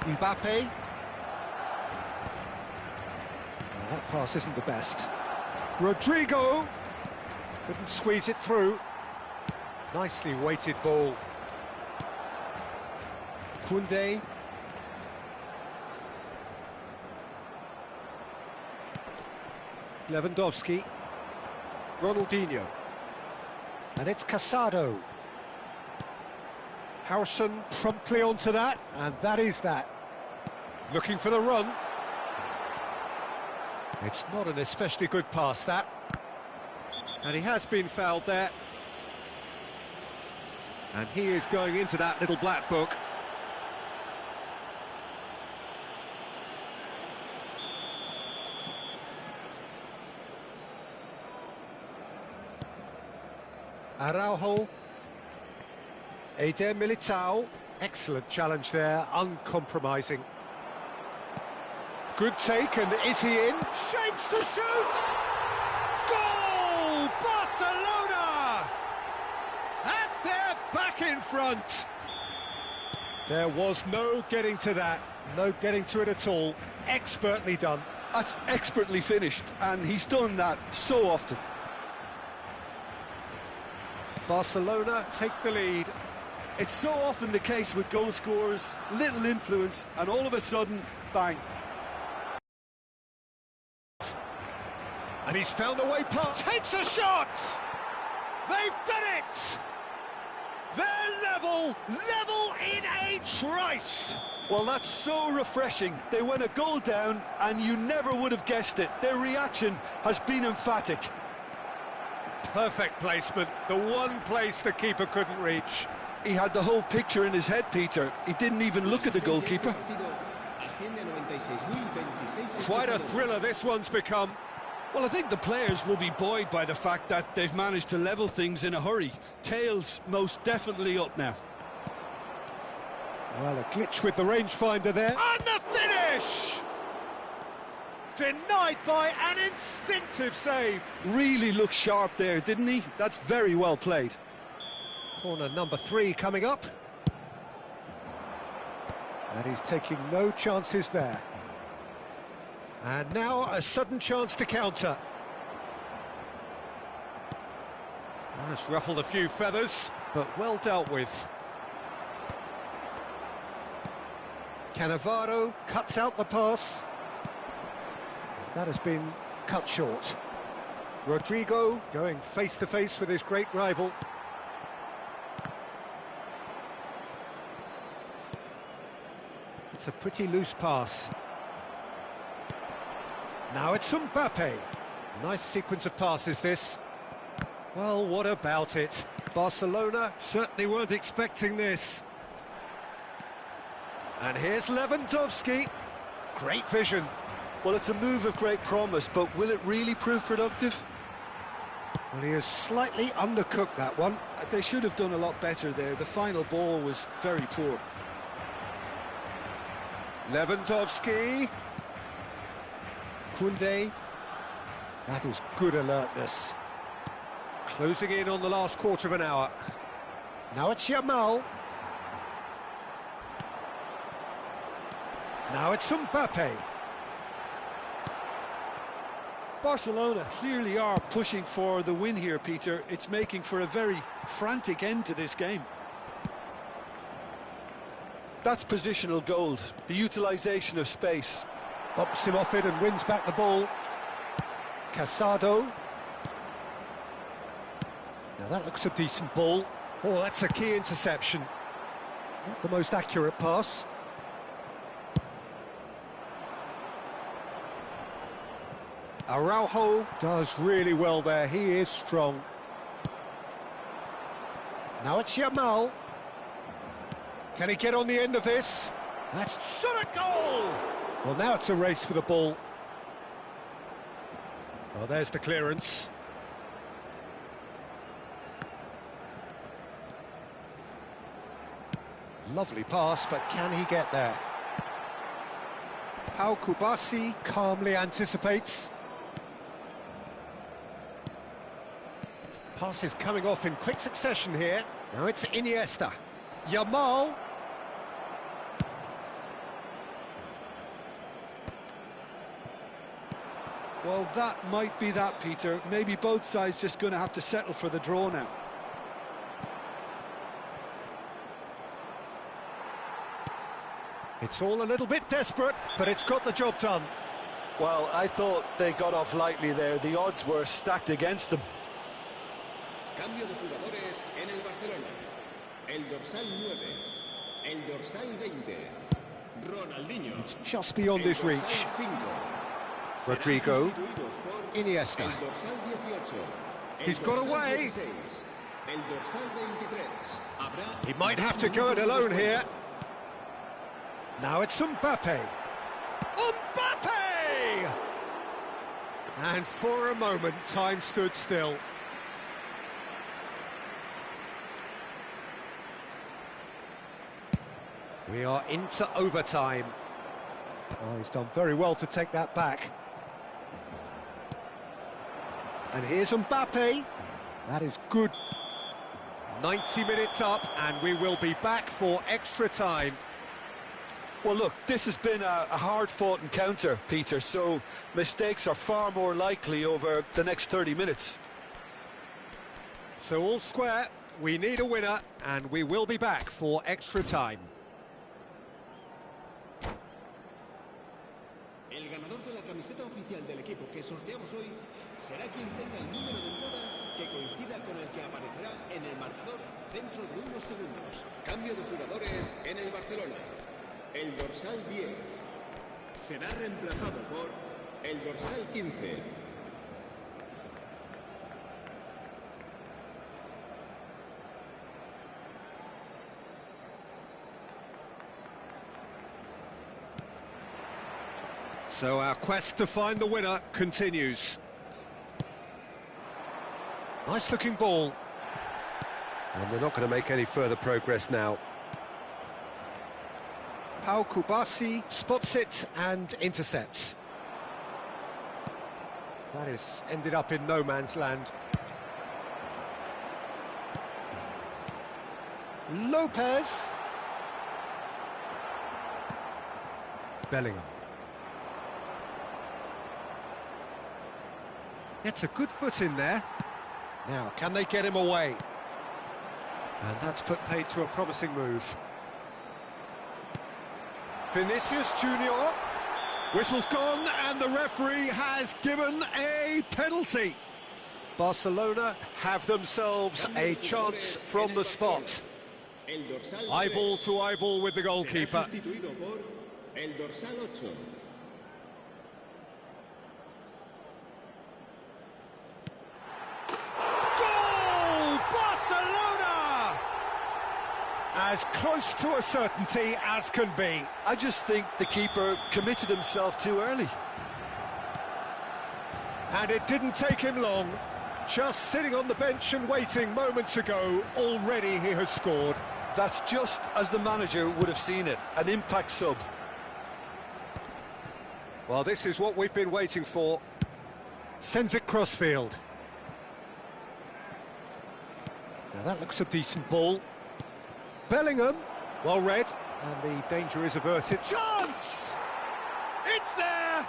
Mbappe. Well, that pass isn't the best. Rodrigo couldn't squeeze it through. Nicely weighted ball. Koundé. Lewandowski. Ronaldinho. And it's Casado. Harrison promptly onto that, and that is that. Looking for the run. It's not an especially good pass, that. And he has been fouled there. And he is going into that little black book. Araujo. Eder Militao. Excellent challenge there, uncompromising. Good take, and is he in? Shapes to shoot! Goal! Barcelona! And they're back in front. There was no getting to that, no getting to it at all. Expertly done. That's expertly finished, and he's done that so often. Barcelona take the lead. It's so often the case with goal scorers, little influence, and all of a sudden, bang. And he's found a way past. Takes a shot! They've done it! They're level in a trice! Well, that's so refreshing. They went a goal down, and you never would have guessed it. Their reaction has been emphatic. Perfect placement, the one place the keeper couldn't reach. He had the whole picture in his head, Peter. He didn't even look at the goalkeeper. Quite a thriller this one's become. Well, I think the players will be buoyed by the fact that they've managed to level things in a hurry. Tails most definitely up now. Well, a glitch with the rangefinder there. And the finish! Denied by an instinctive save. Really looked sharp there, didn't he? That's very well played. Corner number 3 coming up. And he's taking no chances there. And now a sudden chance to counter. That's ruffled a few feathers, but well dealt with. Cannavaro cuts out the pass. That has been cut short. Rodrigo going face-to-face with his great rival. It's a pretty loose pass. Now it's Mbappe. Nice sequence of passes, this. Well, what about it? Barcelona certainly weren't expecting this. And here's Lewandowski. Great vision. Well, it's a move of great promise, but will it really prove productive? Well, he has slightly undercooked that one. They should have done a lot better there. The final ball was very poor. Lewandowski. Koundé. That is good alertness. Closing in on the last quarter of an hour. Now it's Yamal. Now it's Mbappe. Barcelona clearly are pushing for the win here, Peter. It's making for a very frantic end to this game. That's positional gold, the utilisation of space. Bumps him off it and wins back the ball. Casado. Now that looks a decent ball. Oh, that's a key interception. Not the most accurate pass. Araujo does really well there. He is strong. Now it's Yamal. Can he get on the end of this? That's shot a goal! Well, now it's a race for the ball. Well, there's the clearance. Lovely pass, but can he get there? Pau Kubasi calmly anticipates. Passes coming off in quick succession here. Now it's Iniesta. Yamal. Well, that might be that, Peter. Maybe both sides just going to have to settle for the draw now. It's all a little bit desperate, but it's got the job done. Well, I thought they got off lightly there. The odds were stacked against them. Cambio de jugadores en el Barcelona. El dorsal 9, el dorsal 20. Ronaldinho. It's just beyond his reach. Rodrigo. Iniesta. He's got away. He might have to go it alone here. Now it's Mbappe. Mbappe! And for a moment, time stood still. We are into overtime. Oh, he's done very well to take that back. And here's Mbappe. That is good. 90 minutes up, and we will be back for extra time. Well, look, this has been a hard-fought encounter, Peter, so mistakes are far more likely over the next 30 minutes. So all square, we need a winner, and we will be back for extra time. El ganador de la camiseta oficial del equipo que sorteamos hoy será quien tenga el número de entrada que coincida con el que aparecerá en el marcador dentro de unos segundos. Cambio de jugadores en el Barcelona. El dorsal 10 será reemplazado por el dorsal 15. So our quest to find the winner continues. Nice looking ball. And they're not going to make any further progress now. Pau Kubasi spots it and intercepts. That is ended up in no man's land. Lopez. Bellingham. Gets a good foot in there. Now, can they get him away? And that's put paid to a promising move. Vinicius Junior. Whistle's gone, and the referee has given a penalty. Barcelona have themselves a chance from the spot. Eyeball to eyeball with the goalkeeper. El dorsal 8. As close to a certainty as can be. I just think the keeper committed himself too early. And it didn't take him long. Just sitting on the bench and waiting moments ago, already he has scored. That's just as the manager would have seen it, an impact sub. Well, this is what we've been waiting for. Sends it crossfield. Now that looks a decent ball. Bellingham, well read, and the danger is averted. Chance! It's there!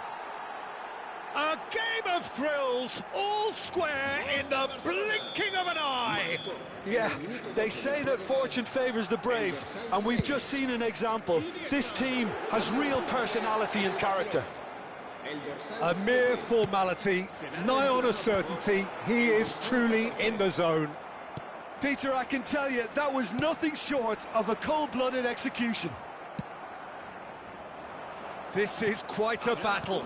A game of thrills, all square in the blinking of an eye! Yeah, they say that fortune favours the brave, and we've just seen an example. This team has real personality and character. A mere formality, nigh on a certainty, he is truly in the zone. Peter, I can tell you, that was nothing short of a cold-blooded execution. This is quite a battle.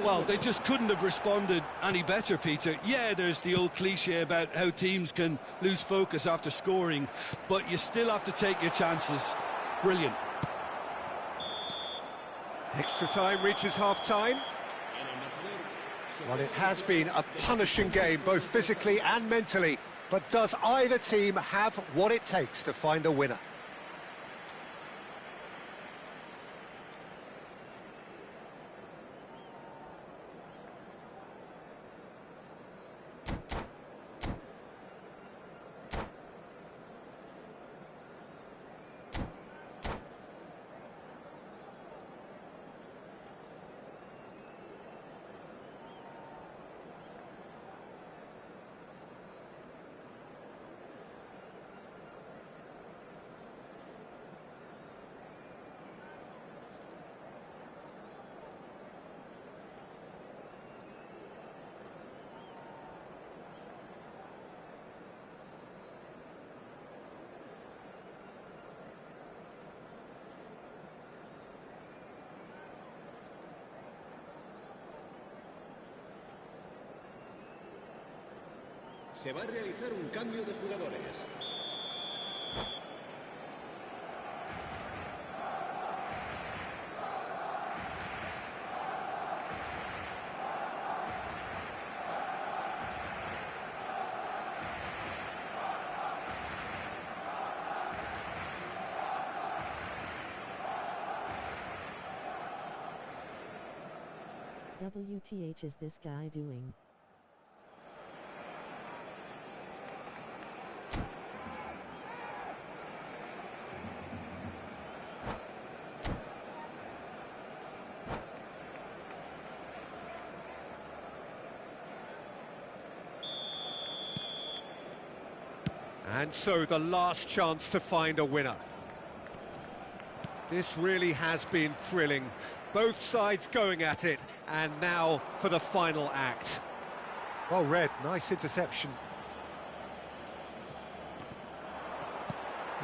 Well, they just couldn't have responded any better, Peter. Yeah, there's the old cliche about how teams can lose focus after scoring, but you still have to take your chances. Brilliant. Extra time reaches half-time. Well, it has been a punishing game, both physically and mentally. But does either team have what it takes to find a winner? Se va a realizar un cambio de jugadores. WTH is this guy doing? And so the last chance to find a winner. This really has been thrilling. Both sides going at it, and now for the final act. Well read, nice interception.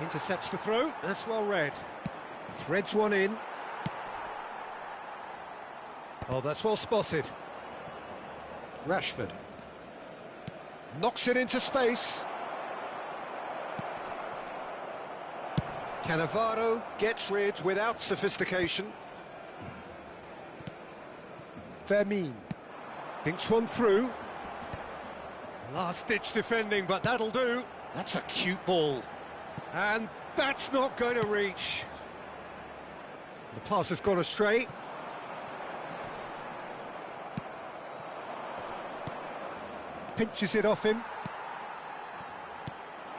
Intercepts the throw, that's well read. Threads one in. Oh, that's well spotted. Rashford. Knocks it into space. Cannavaro gets rid without sophistication. Vermeer thinks one through. Last-ditch defending, but that'll do. That's a cute ball. And that's not going to reach. The pass has gone astray. Pinches it off him.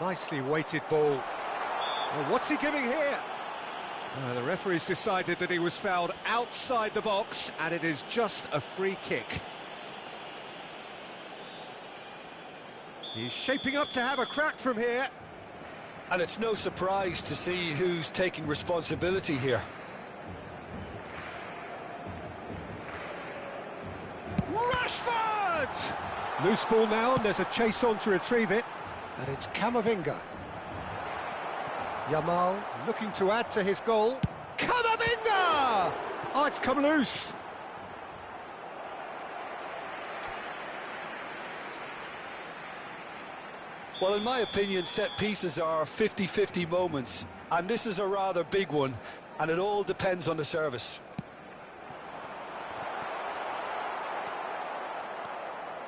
Nicely weighted ball. Well, what's he giving here? The referee's decided that he was fouled outside the box, and it is just a free kick. He's shaping up to have a crack from here. And it's no surprise to see who's taking responsibility here. Rashford! Loose ball now, and there's a chase on to retrieve it. And it's Camavinga. Yamal looking to add to his goal. Camavinga! Oh, it's come loose. Well, in my opinion, set pieces are 50-50 moments, and this is a rather big one, and it all depends on the service.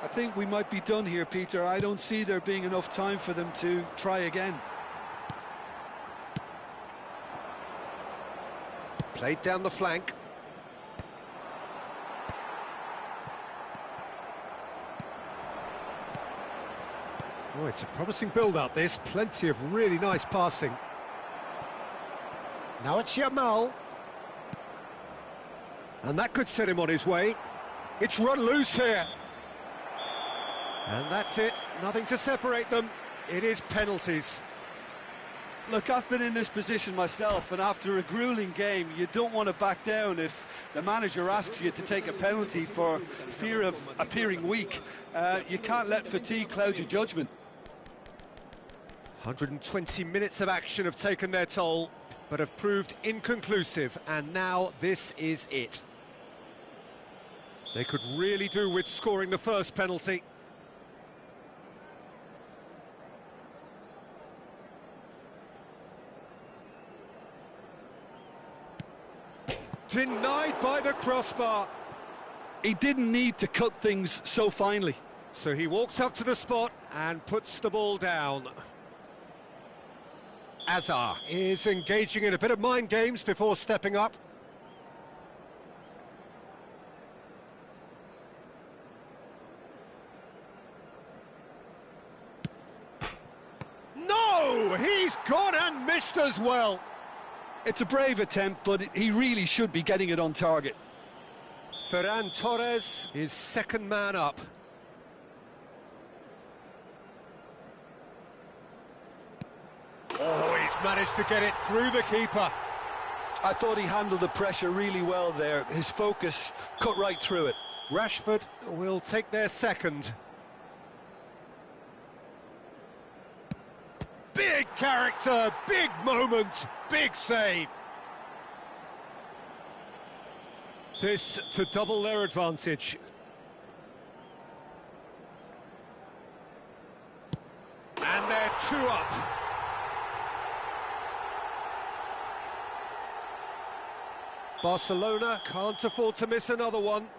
I think we might be done here, Peter. I don't see there being enough time for them to try again. Played down the flank. Oh, it's a promising build-up, this. Plenty of really nice passing. Now it's Yamal. And that could set him on his way. It's run loose here. And that's it. Nothing to separate them. It is penalties. Look, I've been in this position myself, and after a grueling game, you don't want to back down if the manager asks you to take a penalty for fear of appearing weak. You can't let fatigue cloud your judgment. 120 minutes of action have taken their toll, but have proved inconclusive, and now this is it. They could really do with scoring the first penalty. Denied by the crossbar. He didn't need to cut things so finely. So he walks up to the spot and puts the ball down. Azar is engaging in a bit of mind games before stepping up. No! He's gone and missed as well. It's a brave attempt, but he really should be getting it on target. Ferran Torres is second man up. Oh, he's managed to get it through the keeper. I thought he handled the pressure really well there. His focus cut right through it. Rashford will take their second. Big character, big moment, big save. This to double their advantage. And they're 2 up. Barcelona can't afford to miss another one.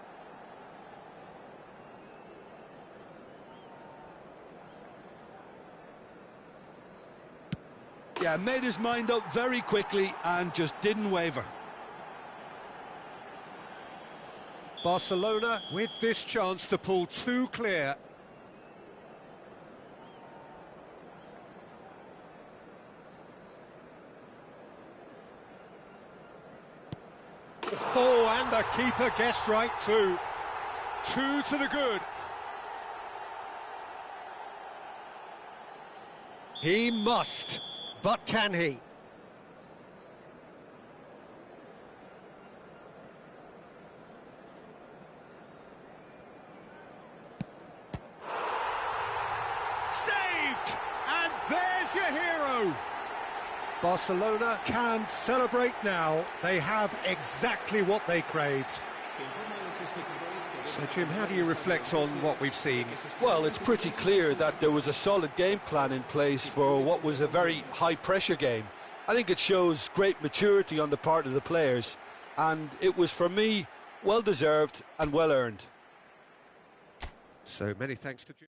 Yeah, made his mind up very quickly and just didn't waver. Barcelona with this chance to pull 2 clear. Oh, and the keeper guessed right too. 2 to the good. He must, but can he? Saved! And there's your hero! Barcelona can celebrate now. They have exactly what they craved. So, Jim, how do you reflect on what we've seen? Well, it's pretty clear that there was a solid game plan in place for what was a very high-pressure game. I think it shows great maturity on the part of the players, and it was, for me, well-deserved and well-earned. So, many thanks to Jim.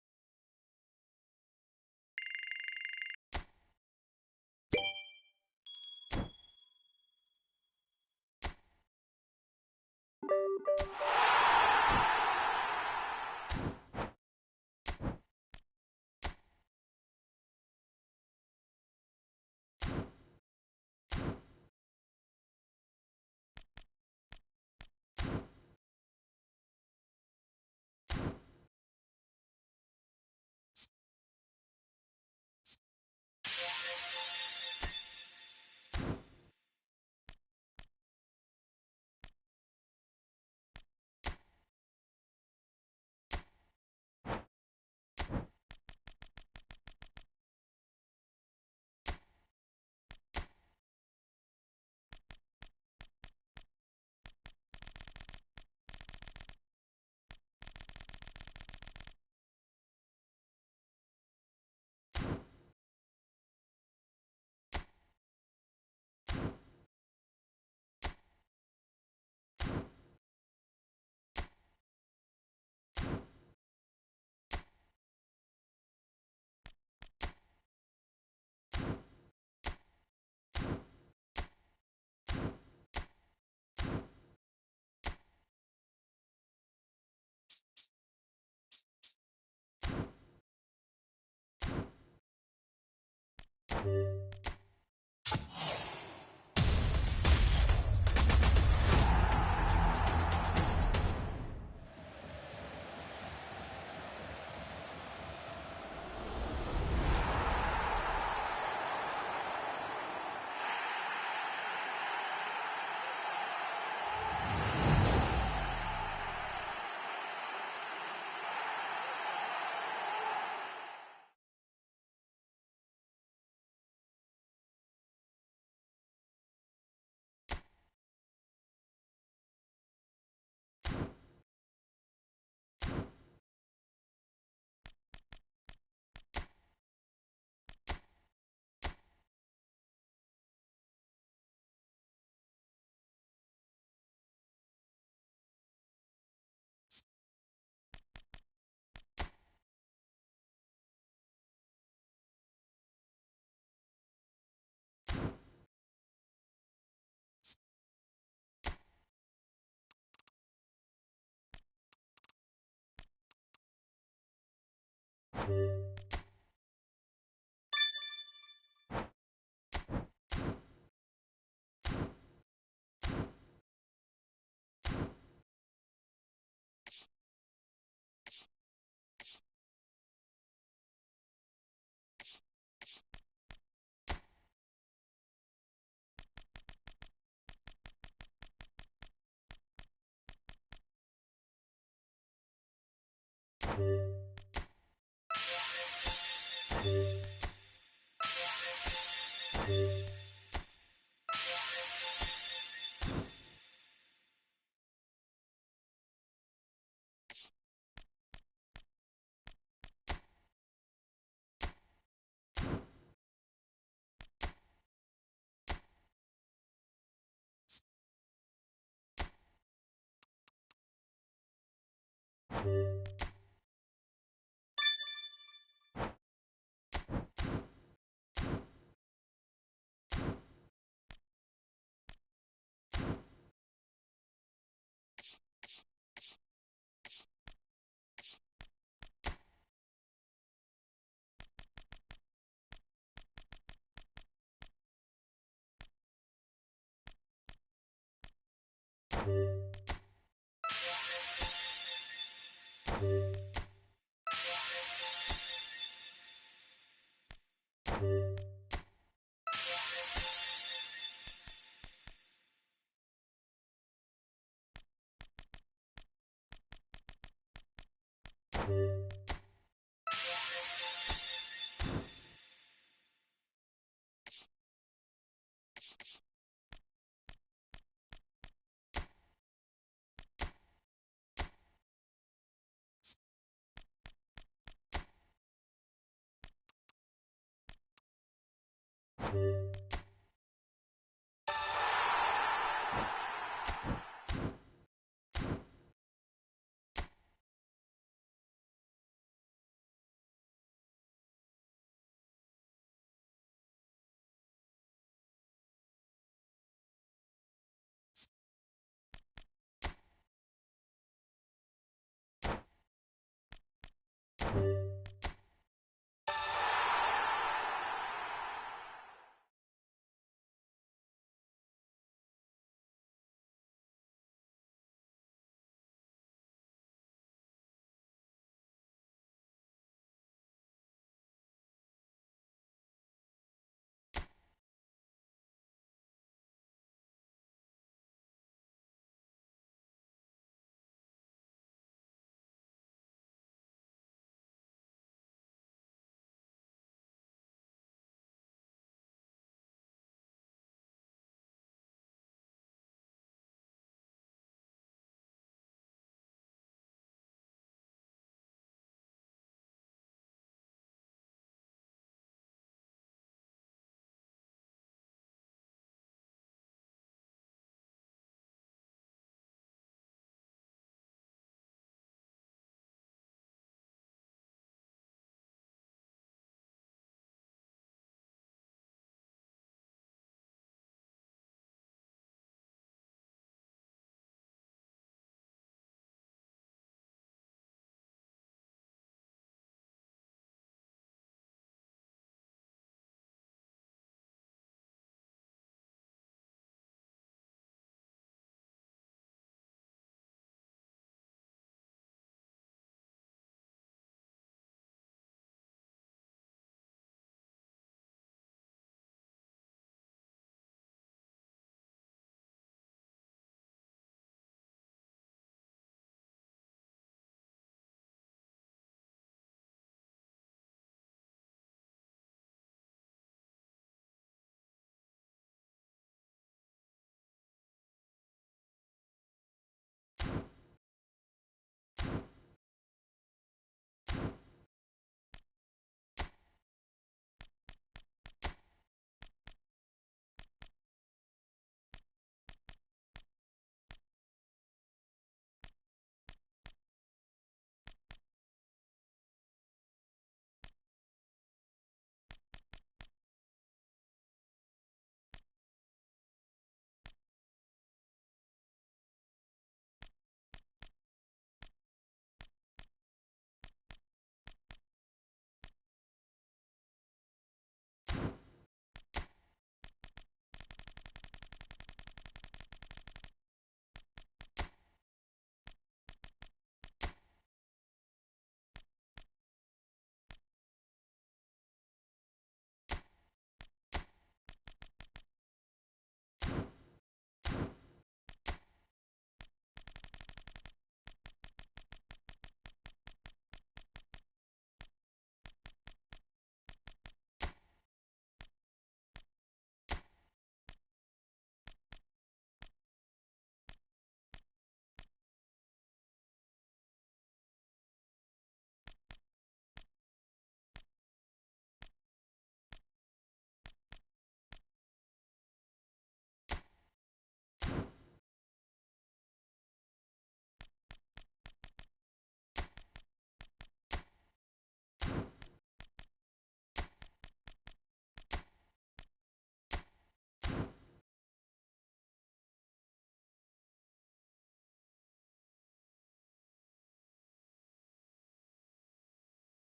you